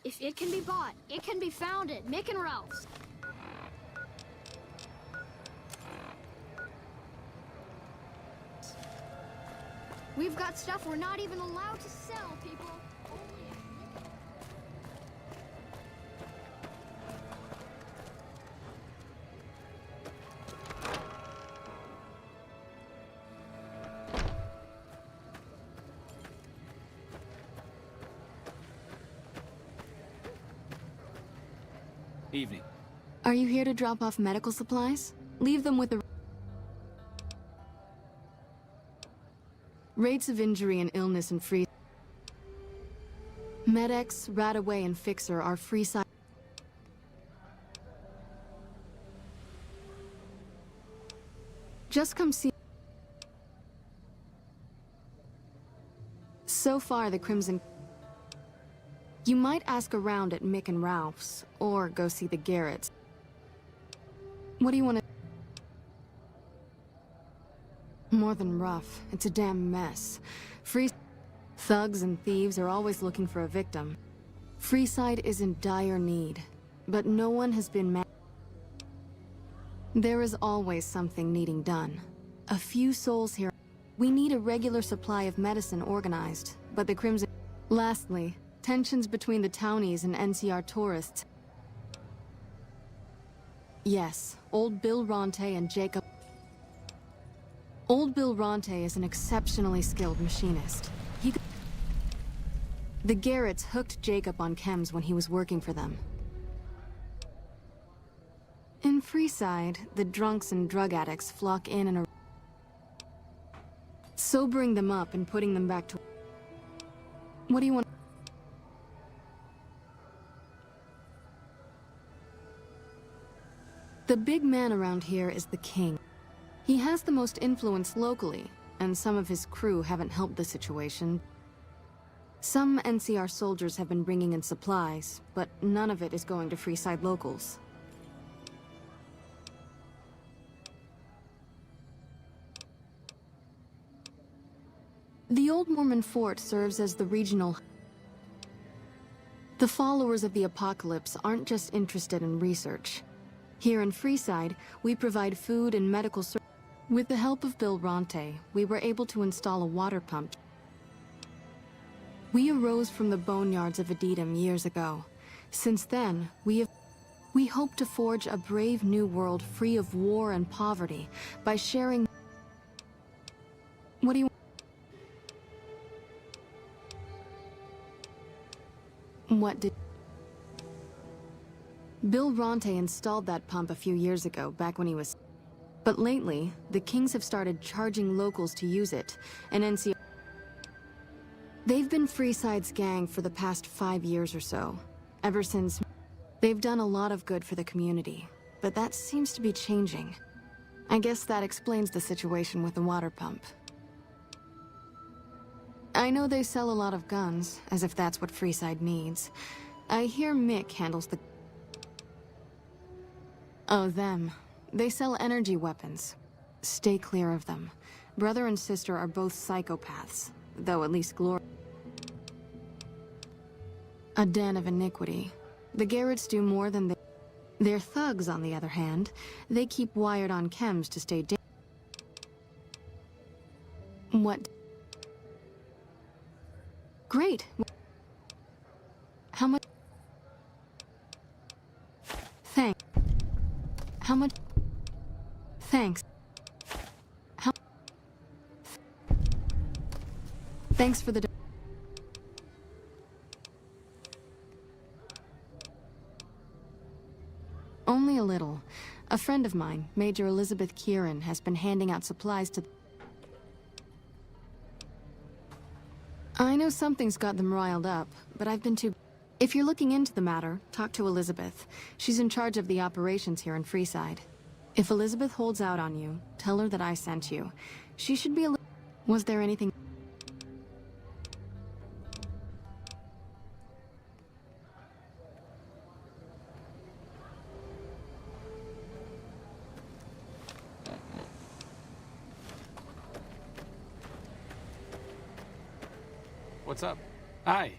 If it can be bought, it can be found at Mick and Ralph's. We've got stuff we're not even allowed to sell, people. Evening. Are you here to drop off medical supplies? Leave them with the... Rates of injury and illness and free... Med-X, Radaway, and Fixer are free side... Just come see... So far, the Crimson... You might ask around at Mick and Ralph's, or go see the Garretts. What do you want to... More than rough, it's a damn mess. Thugs and thieves are always looking for a victim. Freeside is in dire need, but no one has been There is always something needing done. A few souls here. We need a regular supply of medicine organized, but the Crimson... Lastly, tensions between the townies and NCR tourists. Yes, old Bill Ronte and Jacob... Old Bill Ronte is an exceptionally skilled machinist. The Garretts hooked Jacob on chems when he was working for them. In Freeside, the drunks and drug addicts flock in and around, sobering them up and putting them back to... What do you want? The big man around here is the king. He has the most influence locally, and some of his crew haven't helped the situation. Some NCR soldiers have been bringing in supplies, but none of it is going to Freeside locals. The old Mormon fort serves as the regional... The followers of the apocalypse aren't just interested in research. Here in Freeside, we provide food and medical services. With the help of Bill Ronte, we were able to install a water pump. We arose from the boneyards of Edidam years ago. Since then, we hope to forge a brave new world free of war and poverty by sharing... What do you... What did... Bill Ronte installed that pump a few years ago, back when he was... But lately, the Kings have started charging locals to use it, and NCR... They've been Freeside's gang for the past 5 years or so. Ever since... They've done a lot of good for the community, but that seems to be changing. I guess that explains the situation with the water pump. I know they sell a lot of guns, as if that's what Freeside needs. I hear Mick handles the... Oh, them. They sell energy weapons. Stay clear of them. Brother and sister are both psychopaths, though at least Glory... A den of iniquity. The Garretts do more than they... They're thugs, on the other hand. They keep wired on chems to stay... What... Great. How much? Thanks. How much? Thanks. How? Thanks for the... Only a little. A friend of mine, Major Elizabeth Kieran, has been handing out supplies to... I know something's got them riled up, but I've been too... If you're looking into the matter, talk to Elizabeth. She's in charge of the operations here in Freeside. If Elizabeth holds out on you, tell her that I sent you. She should be a... Was there anything... What's up? Hi.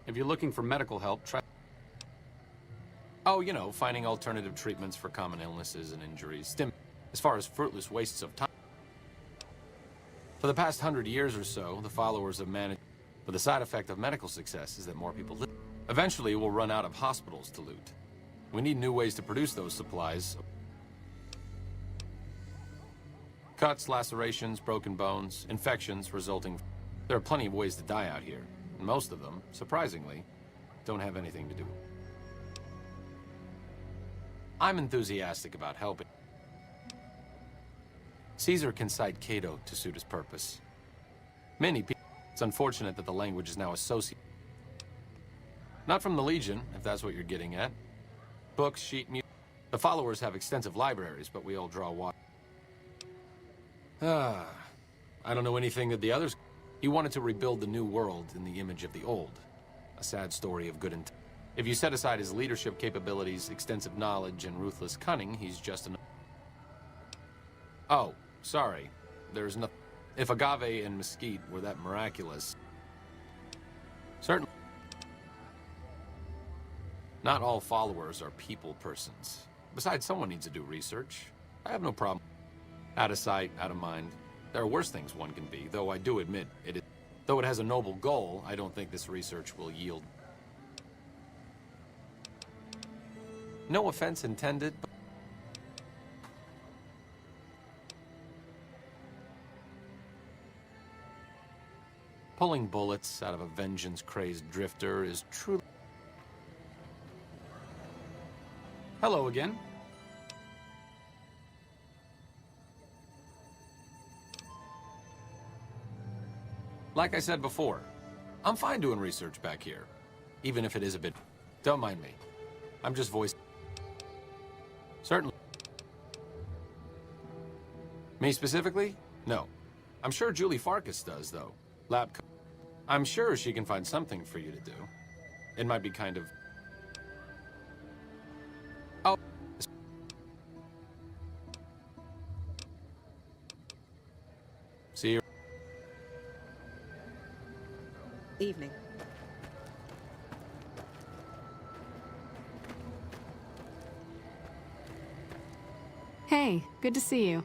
If you're looking for medical help, try... Oh, you know, finding alternative treatments for common illnesses and injuries. As far as fruitless wastes of time. For the past 100 years or so, the followers have managed... But the side effect of medical success is that more people live. Eventually, we'll run out of hospitals to loot. We need new ways to produce those supplies. Cuts, lacerations, broken bones, infections resulting... There are plenty of ways to die out here, and most of them, surprisingly, don't have anything to do. I'm enthusiastic about helping. Caesar can cite Cato to suit his purpose. Many people... It's unfortunate that the language is now associated. Not from the Legion, if that's what you're getting at. Books, sheet music... The followers have extensive libraries, but we all draw water. I don't know anything that the others... He wanted to rebuild the new world in the image of the old. A sad story of good intent. If you set aside his leadership capabilities, extensive knowledge, and ruthless cunning, he's just an... Oh, sorry. there's no... If agave and mesquite were that miraculous... Certainly. Not all followers are people persons. Besides, someone needs to do research. I have no problem. Out of sight, out of mind. There are worse things one can be, though I do admit it is... Though it has a noble goal, I don't think this research will yield... No offense intended, but... Pulling bullets out of a vengeance-crazed drifter is truly... Hello again. Like I said before, I'm fine doing research back here. Even if it is a bit... Don't mind me. I'm just voicing... Certainly. Me specifically? No. I'm sure Julie Farkas does, though. I'm sure she can find something for you to do. It might be kind of... Oh. See you. Evening. Hey, good to see you.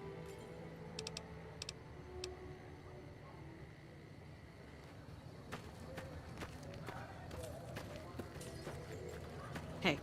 Hey.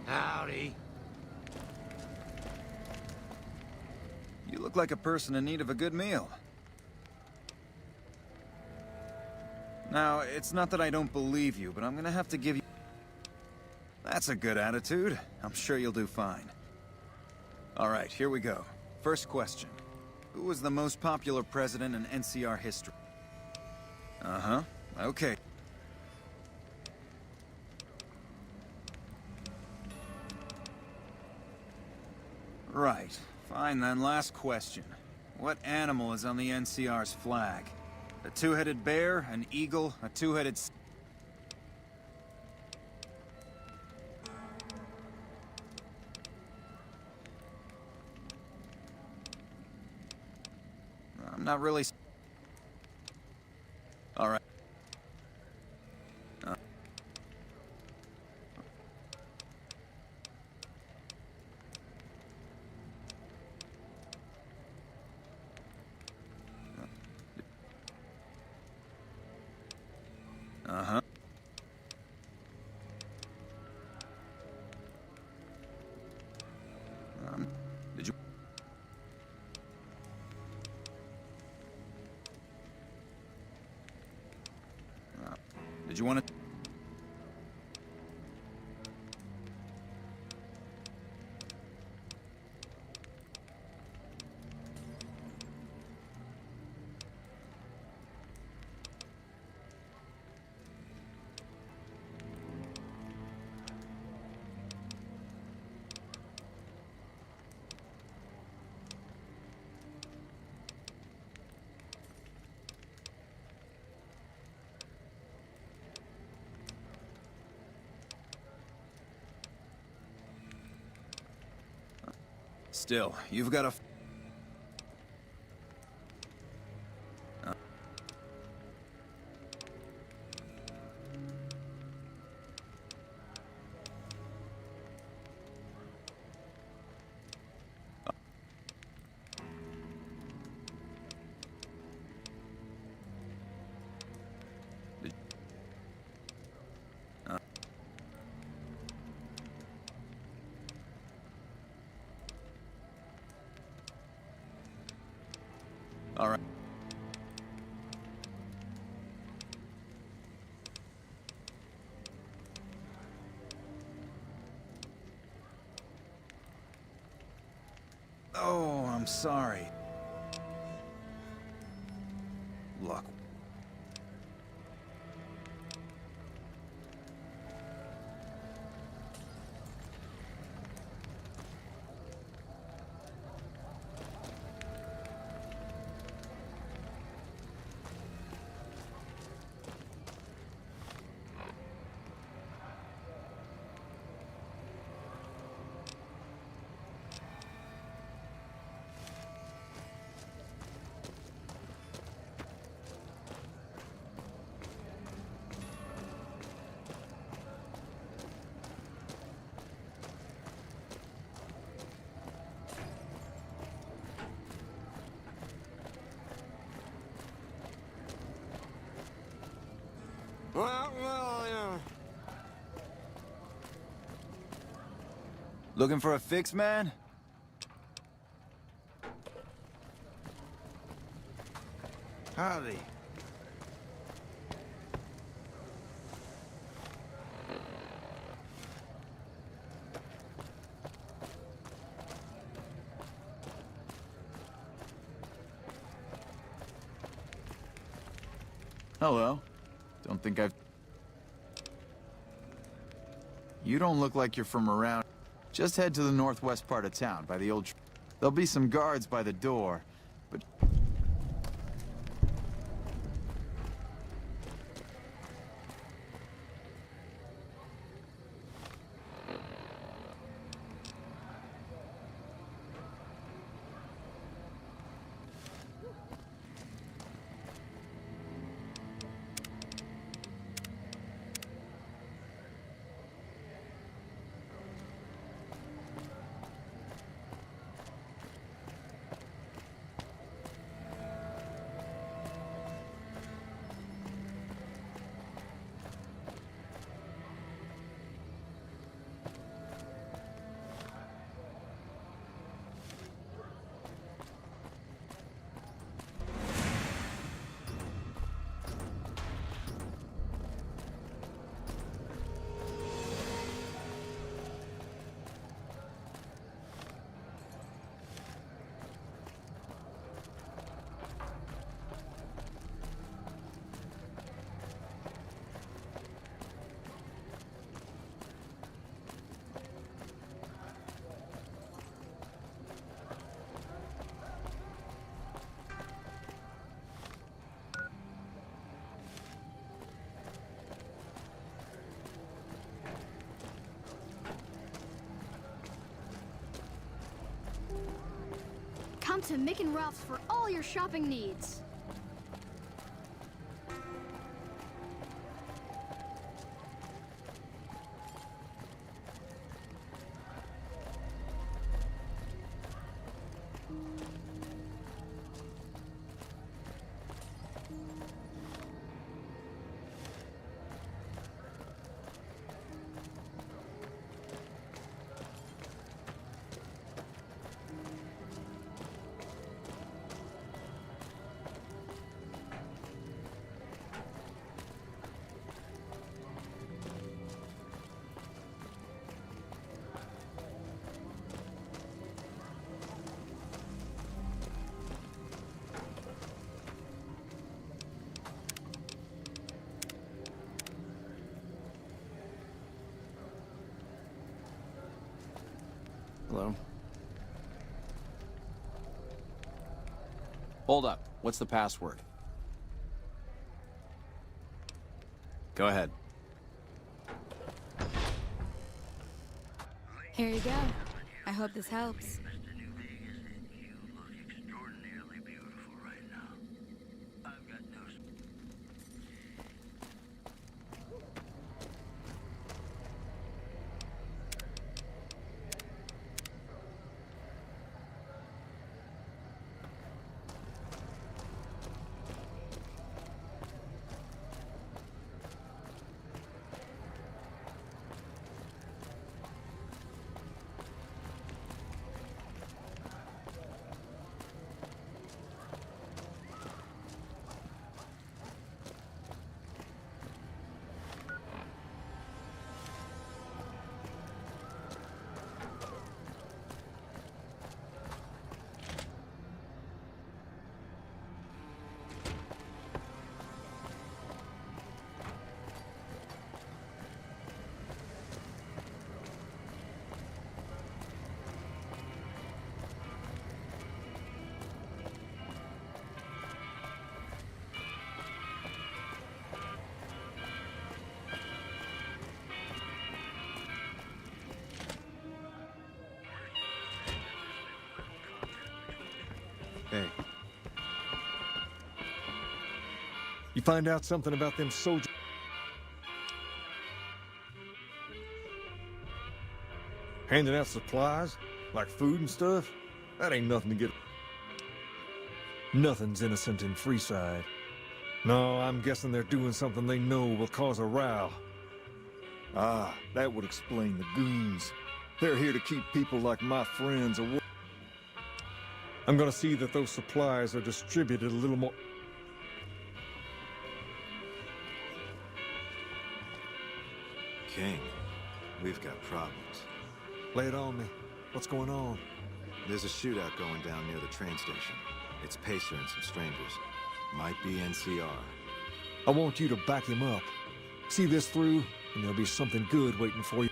Howdy. You look like a person in need of a good meal. Now, it's not that I don't believe you, but I'm gonna have to give you... That's a good attitude. I'm sure you'll do fine. All right, here we go. First question. Who was the most popular president in NCR history? Uh-huh. Okay. Right. Fine then, last question. What animal is on the NCR's flag? A two-headed bear, an eagle, a two-headed... I'm not really... All right. Uh-huh. Did you... Did you want to... Still, you've got a... All right. Oh, I'm sorry. Look. Looking for a fix, man? Howdy. Hello. Don't think I've... You don't look like you're from around. Just head to the northwest part of town, by the old... There'll be some guards by the door, but... Come to Mick and Ralph's for all your shopping needs. Hello? Hold up. What's the password? Go ahead. Here you go. I hope this helps. You find out something about them soldiers? Handing out supplies, like food and stuff? That ain't nothing to get... Nothing's innocent in Freeside. No, I'm guessing they're doing something they know will cause a row. Ah, that would explain the goons. They're here to keep people like my friends away. I'm gonna see that those supplies are distributed a little more... King, we've got problems. Lay it on me. What's going on? There's a shootout going down near the train station. It's Pacer and some strangers. Might be NCR. I want you to back him up. See this through, and there'll be something good waiting for you.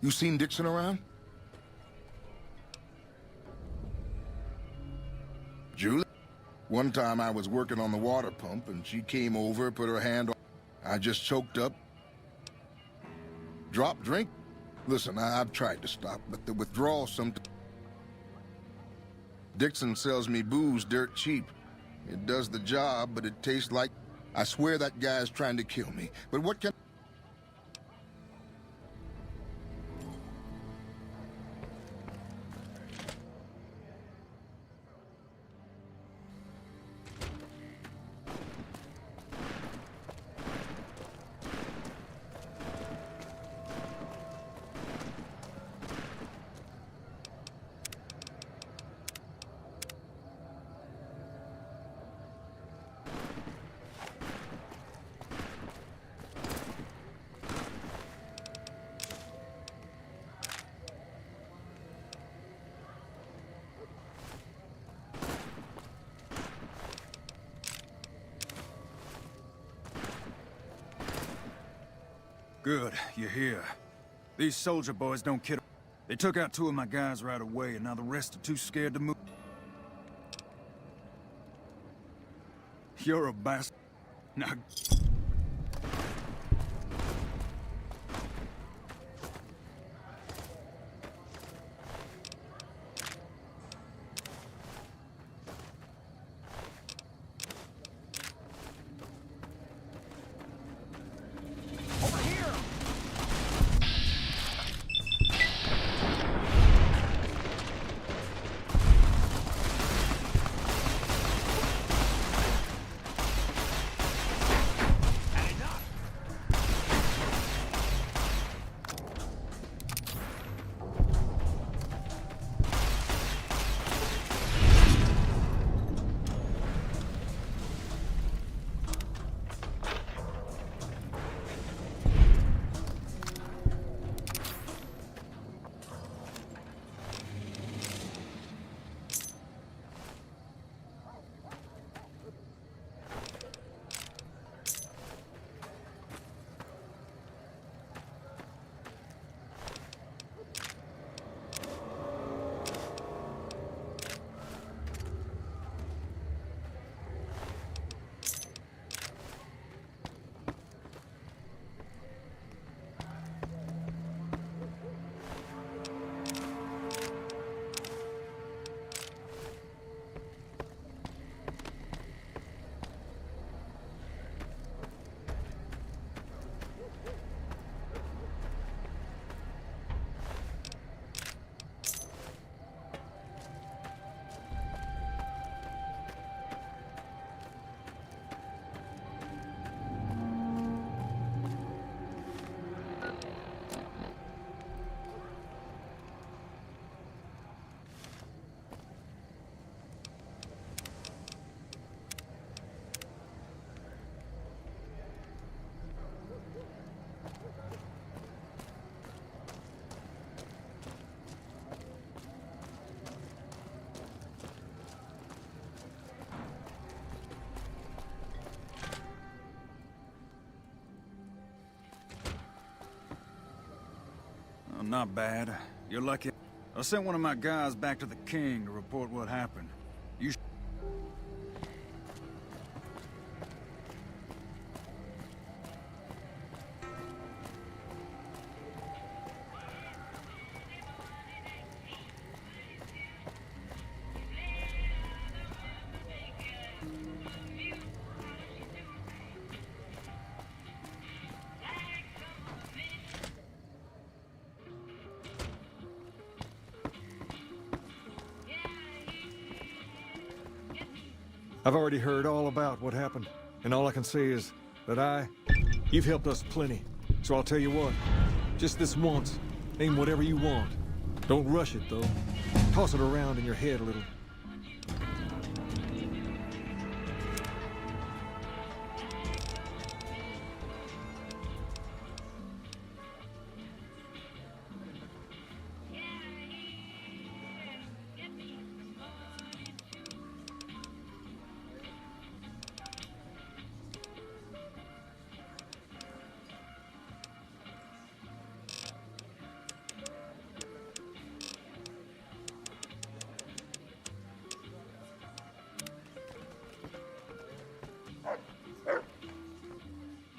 You seen Dixon around? Julie? One time I was working on the water pump and she came over, put her hand on... I just choked up. Drop drink? Listen, I've tried to stop, but the withdrawal sometimes... Dixon sells me booze dirt cheap. It does the job, but it tastes like... I swear that guy's trying to kill me. But what can... Good, you're here. These soldier boys don't kid. They took out 2 of my guys right away, and now the rest are too scared to move. You're a bastard. Now... not bad. You're lucky. I sent one of my guys back to the king to report what happened. You I've already heard all about what happened, and all I can say is that you've helped us plenty. So I'll tell you what, just this once, aim whatever you want. Don't rush it, though. Toss it around in your head a little.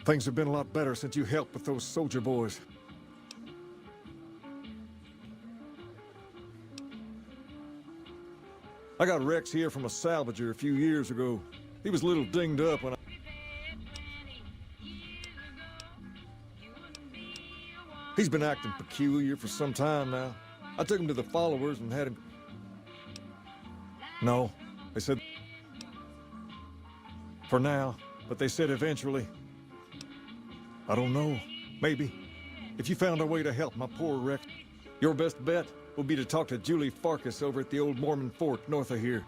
Things have been a lot better since you helped with those soldier boys. I got Rex here from a salvager a few years ago. He was a little dinged up when He's been acting peculiar for some time now. I took him to the followers and had him... No, they said... For now, but they said eventually... I don't know. Maybe. If you found a way to help my poor Rex, your best bet will be to talk to Julie Farkas over at the old Mormon fort north of here.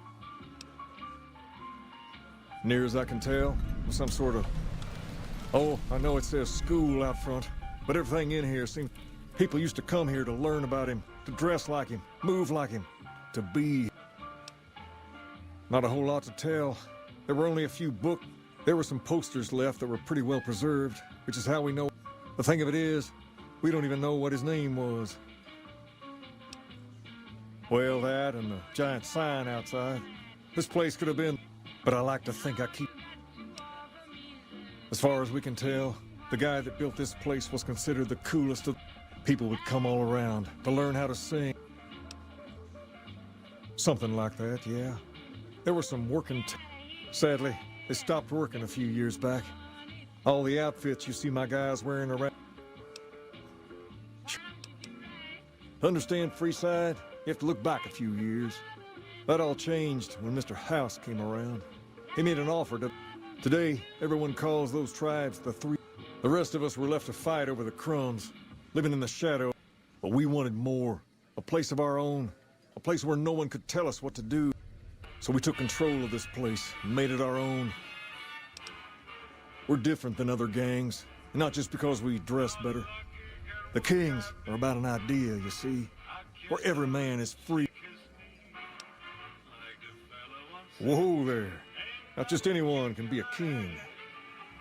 Near as I can tell, some sort of... Oh, I know it says school out front, but everything in here seems... People used to come here to learn about him, to dress like him, move like him, to be... Not a whole lot to tell. There were only a few books. There were some posters left that were pretty well preserved, which is how we know. The thing of it is, we don't even know what his name was. Well, that and the giant sign outside. This place could have been, but I like to think I keep... As far as we can tell, the guy that built this place was considered the coolest of... People would come all around to learn how to sing. Something like that, yeah. There were some working... Sadly, they stopped working a few years back. All the outfits you see my guys wearing around. To understand Freeside, you have to look back a few years. That all changed when Mr. House came around. He made an offer to... Today, everyone calls those tribes the Three. The rest of us were left to fight over the crumbs, living in the shadow. But we wanted more. A place of our own. A place where no one could tell us what to do. So we took control of this place and made it our own. We're different than other gangs, and not just because we dress better. The Kings are about an idea, you see, where every man is free. Whoa there. Not just anyone can be a king.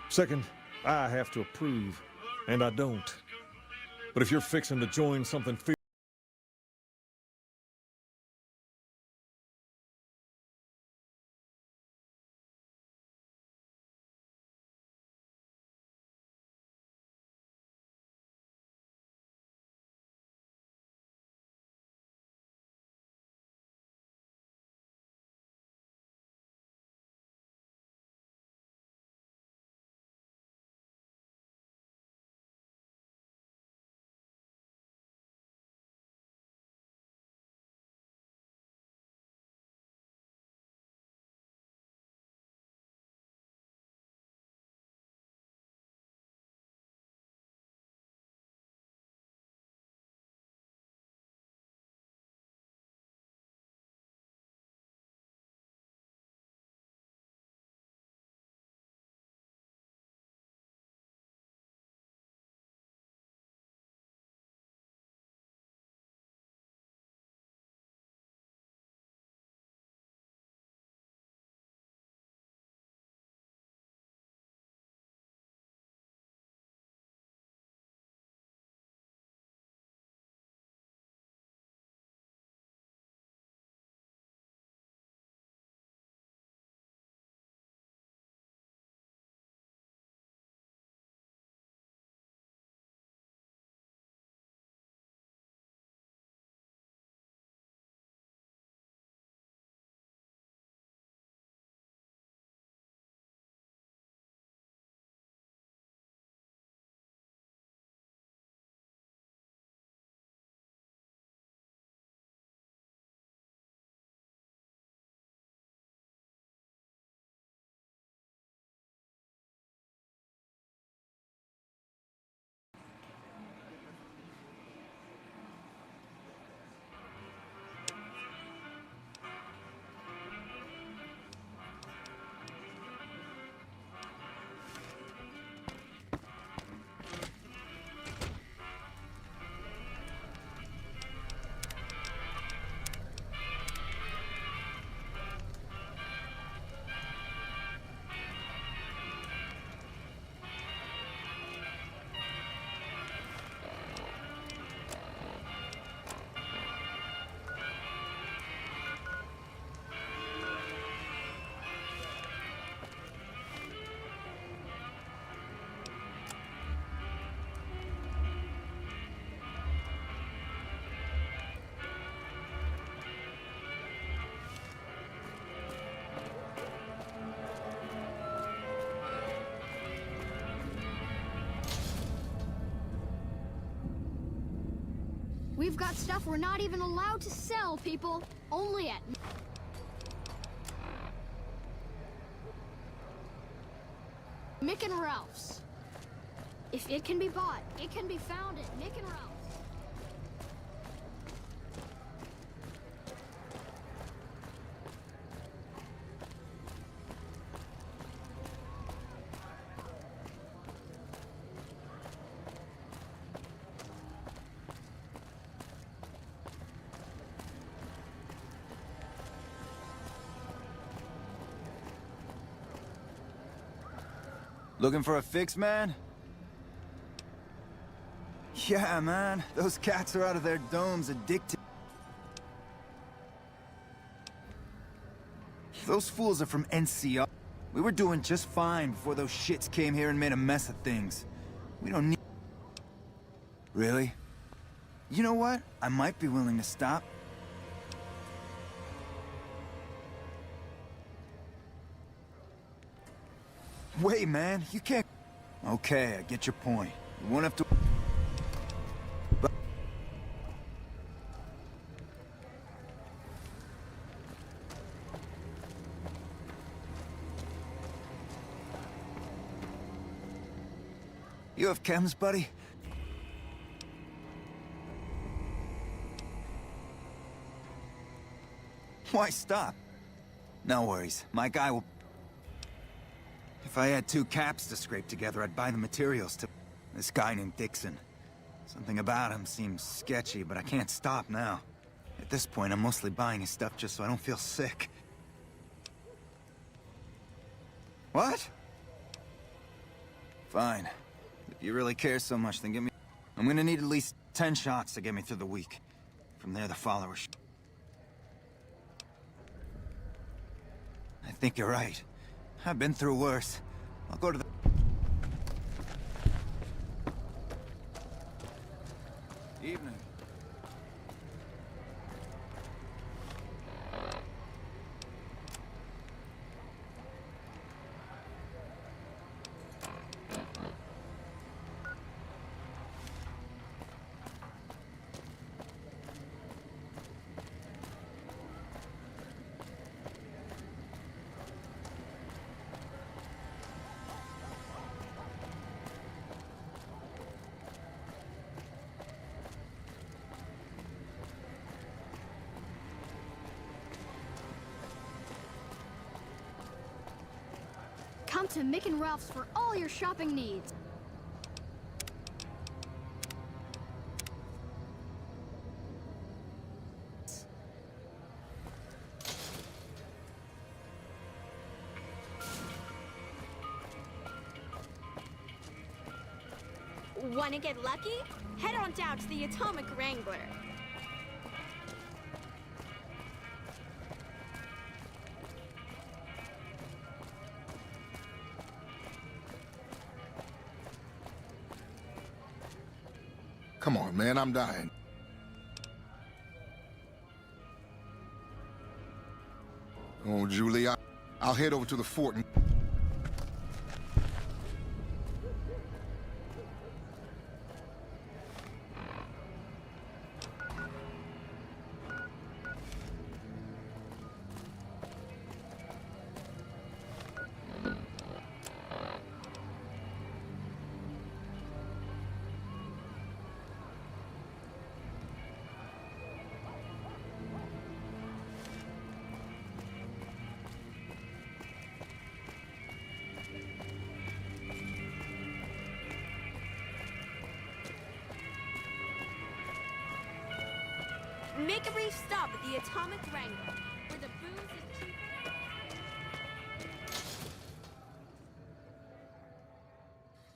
Second, I have to approve, and I don't. But if you're fixing to join something We've got stuff we're not even allowed to sell, people. Only at Mick and Ralph's. If it can be bought, it can be found at Mick and Ralph's. Looking for a fix, man? Yeah, man. Those cats are out of their domes addicted. Those fools are from NCR. We were doing just fine before those shits came here and made a mess of things. We don't need... Really? You know what? I might be willing to stop. Wait, man, you can't... Okay, I get your point. You won't have to... But... You have chems, buddy? Why stop? No worries, my guy will... If I had 2 caps to scrape together, I'd buy the materials to... This guy named Dixon. Something about him seems sketchy, but I can't stop now. At this point, I'm mostly buying his stuff just so I don't feel sick. What? Fine. If you really care so much, then give me... I'm gonna need at least 10 shots to get me through the week. From there, the followers... I think you're right. I've been through worse. I'll go to the... Evening. Come to Mick and Ralph's for all your shopping needs. Wanna get lucky? Head on down to the Atomic Wrangler. Come on, man, I'm dying. Oh, Julie, I'll head over to the fort and... Make a brief stop at the Atomic Wrangler, where the booze is cheaper.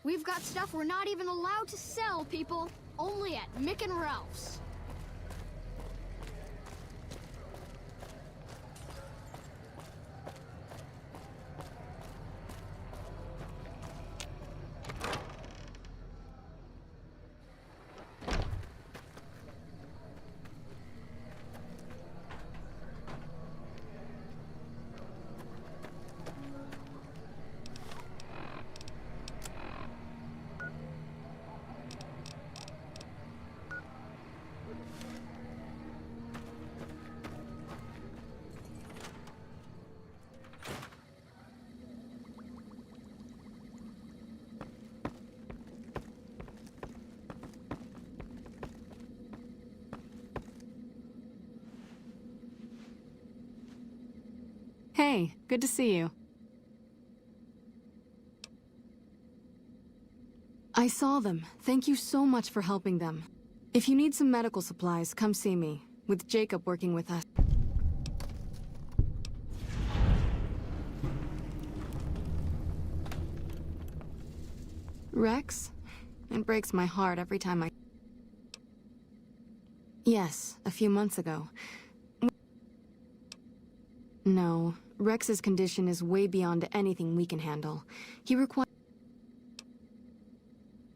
We've got stuff we're not even allowed to sell, people. Only at Mick and Ralph's. Hey, good to see you. I saw them. Thank you so much for helping them. If you need some medical supplies, come see me, with Jacob working with us. Rex? It breaks my heart every time I... Yes, a few months ago. No, Rex's condition is way beyond anything we can handle. He requires...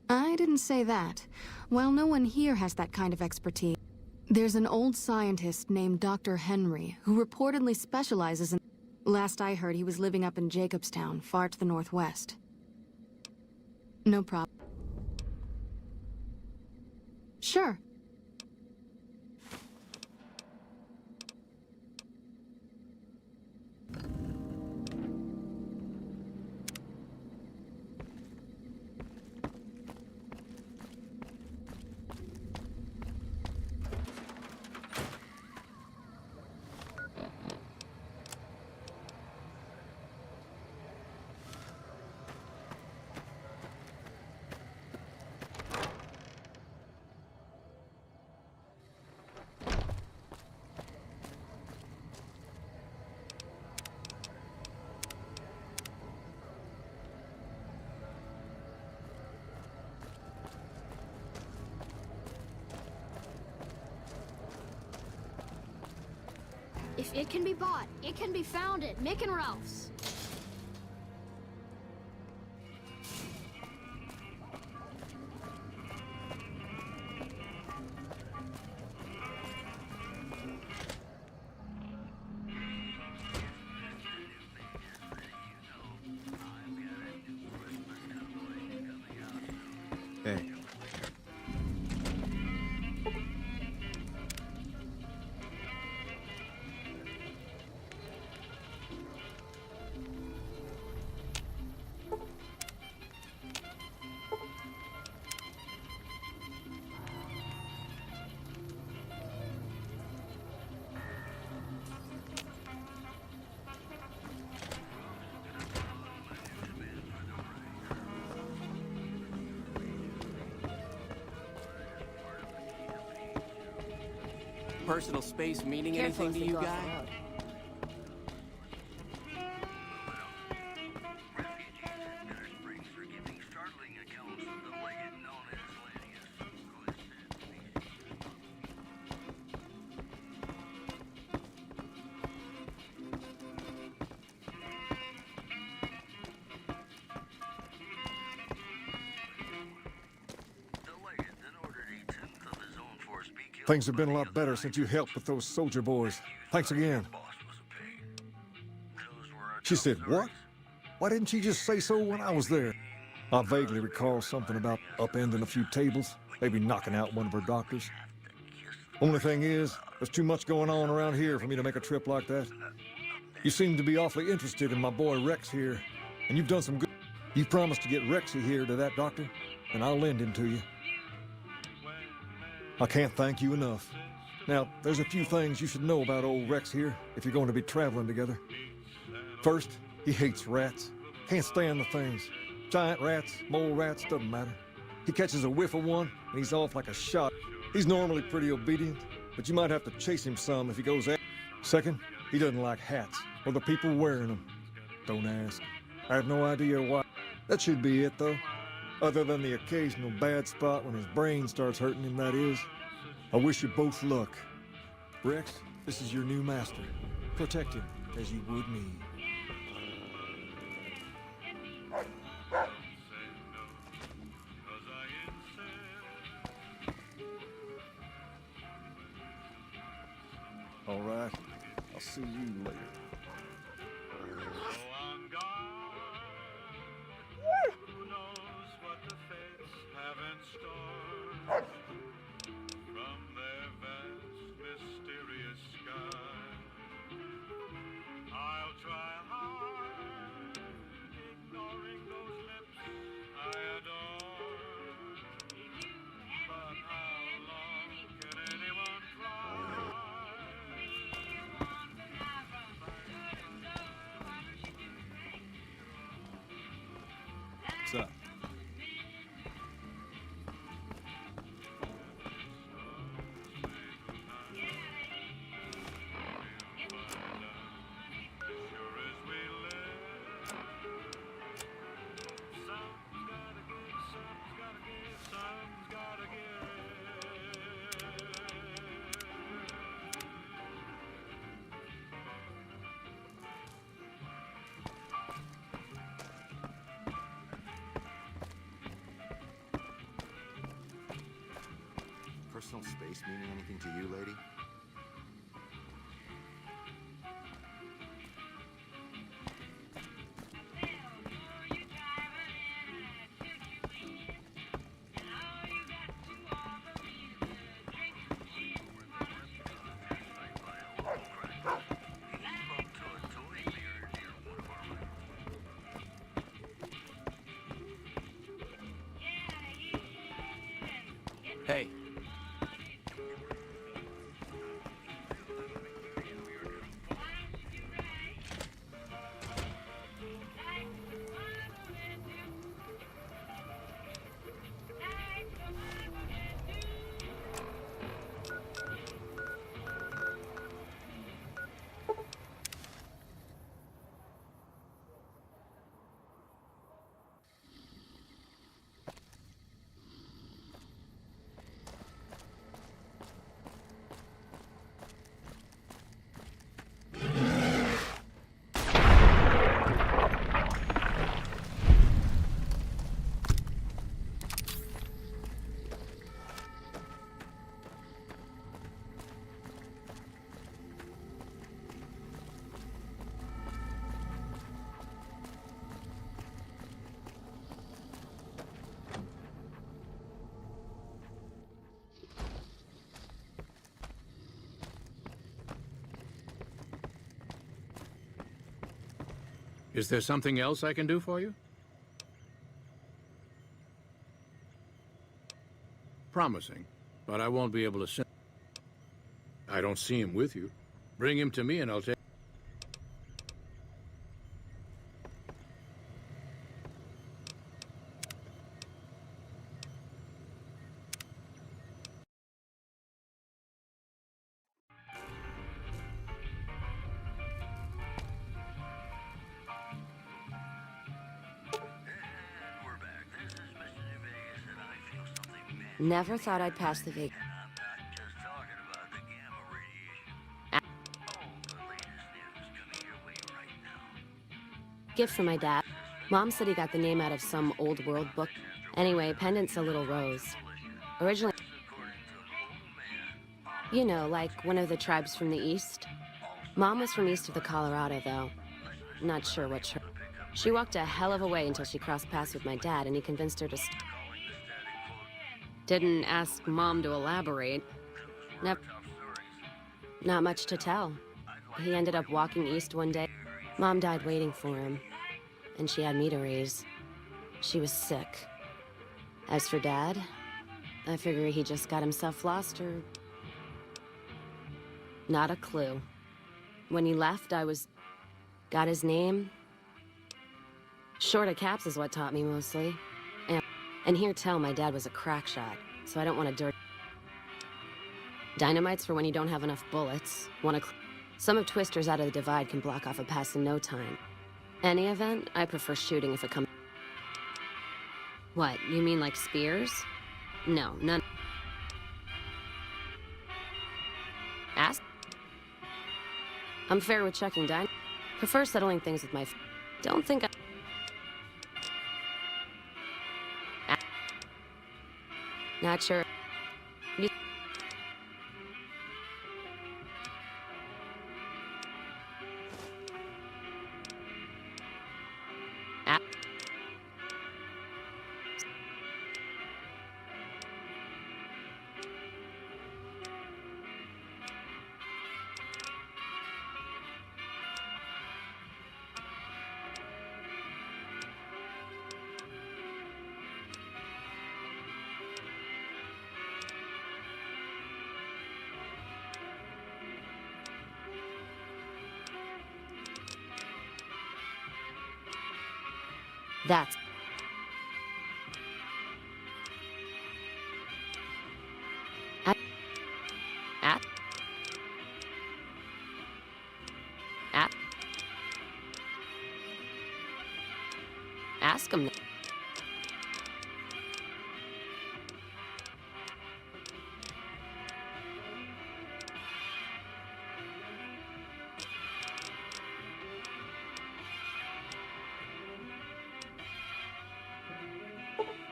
I didn't say that. While no one here has that kind of expertise, there's an old scientist named Dr. Henry who reportedly specializes in... Last I heard, he was living up in Jacobstown, far to the northwest. No problem. Sure. If it can be bought, it can be found at Mick and Ralph's. Hey. Personal space meaning Careful anything to as you they cross the guys? road. Things have been a lot better since you helped with those soldier boys. Thanks again. She said, what? Why didn't she just say so when I was there? I vaguely recall something about upending a few tables, maybe knocking out one of her doctors. Only thing is, there's too much going on around here for me to make a trip like that. You seem to be awfully interested in my boy Rex here, and you've done some good. You promised to get Rexy here to that doctor, and I'll lend him to you. I can't thank you enough. Now, there's a few things you should know about old Rex here if you're going to be traveling together. First, he hates rats. Can't stand the things. Giant rats, mole rats, doesn't matter. He catches a whiff of one, and he's off like a shot. He's normally pretty obedient, but you might have to chase him some if he goes out. Second, he doesn't like hats, or the people wearing them. Don't ask. I have no idea why. That should be it, though. Other than the occasional bad spot when his brain starts hurting him, that is. I wish you both luck. Rex, this is your new master. Protect him as you would me. All right, I'll see you later. What's up? Personal space meaning anything to you, lady? Hey. Is there something else I can do for you? Promising, but I won't be able to send. I don't see him with you. Bring him to me and I'll take. Never thought I'd pass the Vegas. Gift from my dad. Mom said he got the name out of some old world book. Anyway, pendant's a little rose. Originally, you know, like one of the tribes from the east. Mom was from east of the Colorado, though. Not sure what tribe. She walked a hell of a way until she crossed paths with my dad, and he convinced her to Didn't ask Mom to elaborate. Not much to tell. He ended up walking east one day. Mom died waiting for him, and she had me to raise. She was sick. As for Dad, I figure he just got himself lost or... Not a clue. When he left, got his name. Short of caps is what taught me mostly. And hear tell my dad was a crack shot, so I don't want to dirt. Dynamite's for when you don't have enough bullets. Some of Twister's Out of the Divide can block off a pass in no time. Any event, I prefer shooting if it comes. What, you mean like spears? No, none. Ask? I'm fair with checking Prefer settling things with my... Don't think I... Not sure. That's... Ask him.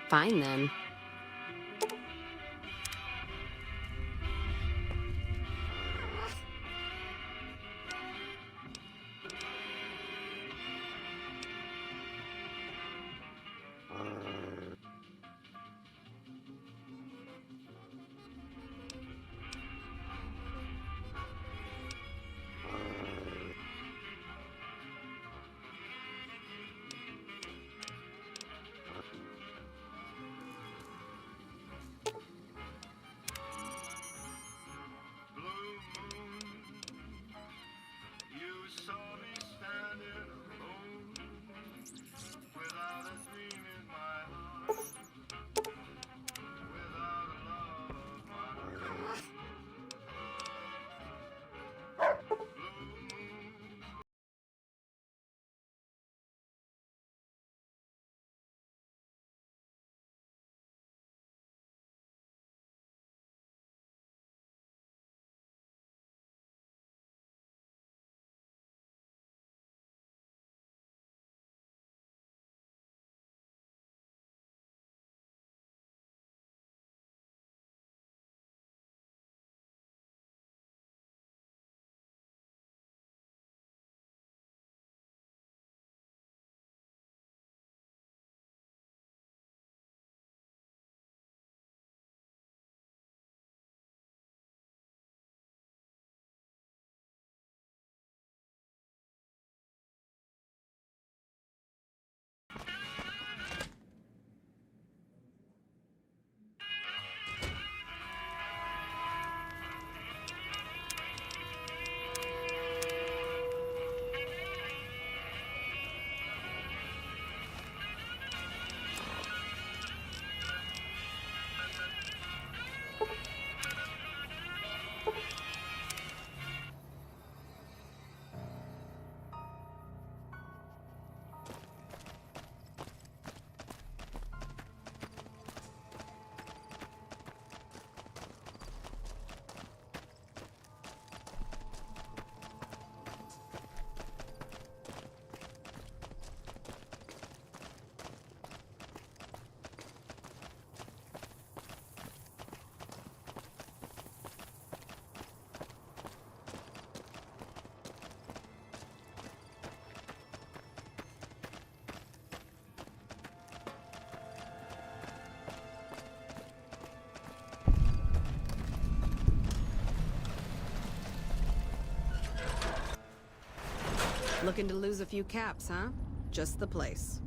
Fine then. Looking to lose a few caps, huh? Just the place.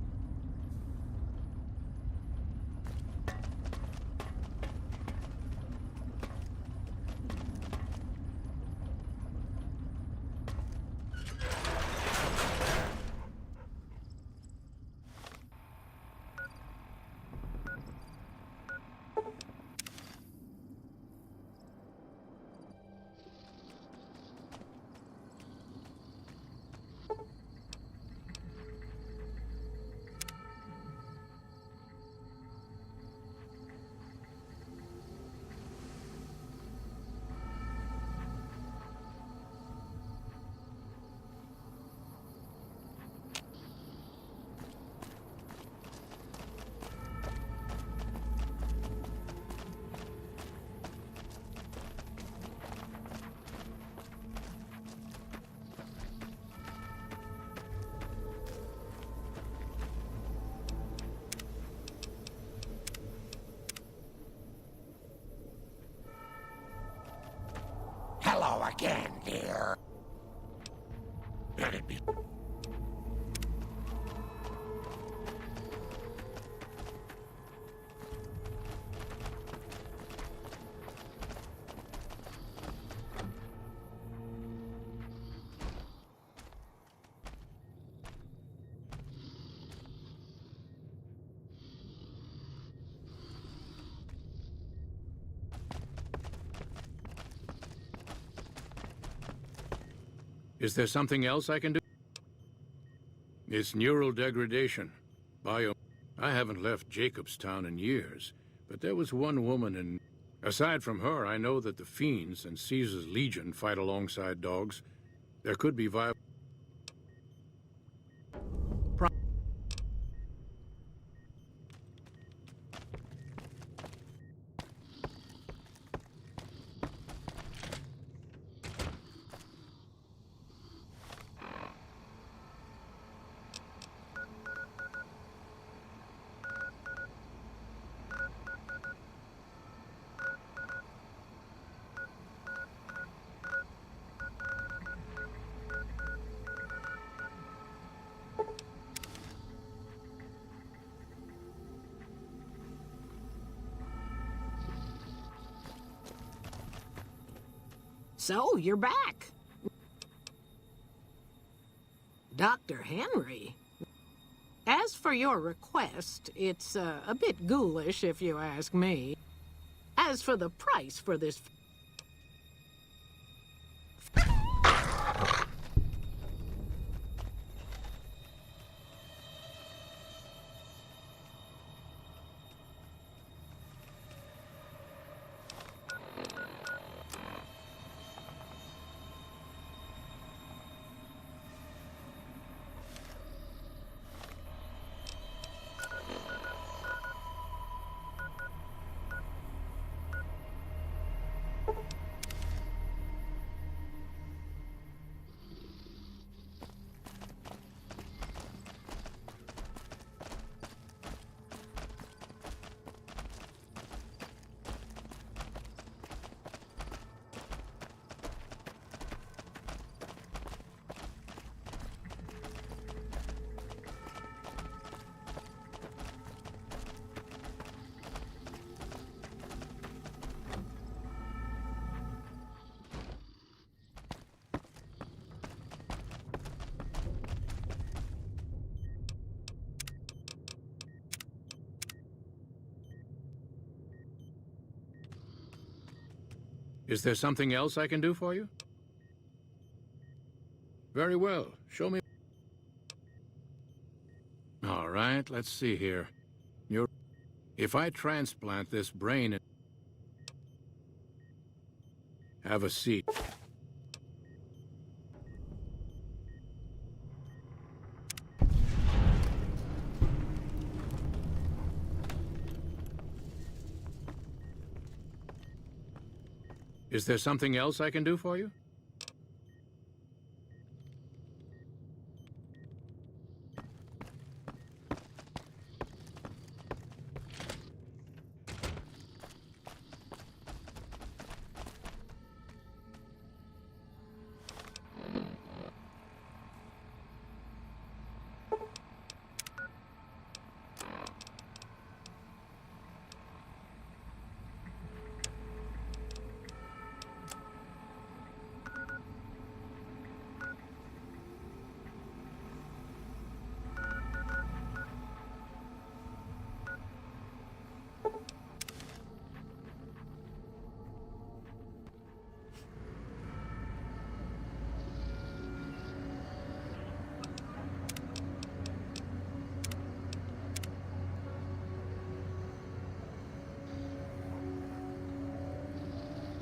Hello again, dear. Let it be. Is there something else I can do? It's neural degradation. Bio. I haven't left Jacobstown in years, but there was one woman in... Aside from her, I know that the Fiends and Caesar's Legion fight alongside dogs. There could be viable... So, you're back. Dr. Henry. As for your request, it's a bit ghoulish if you ask me. As for the price for this... Is there something else I can do for you? Very well. Show me. All right, let's see here. If I transplant this brain... Have a seat. Is there something else I can do for you?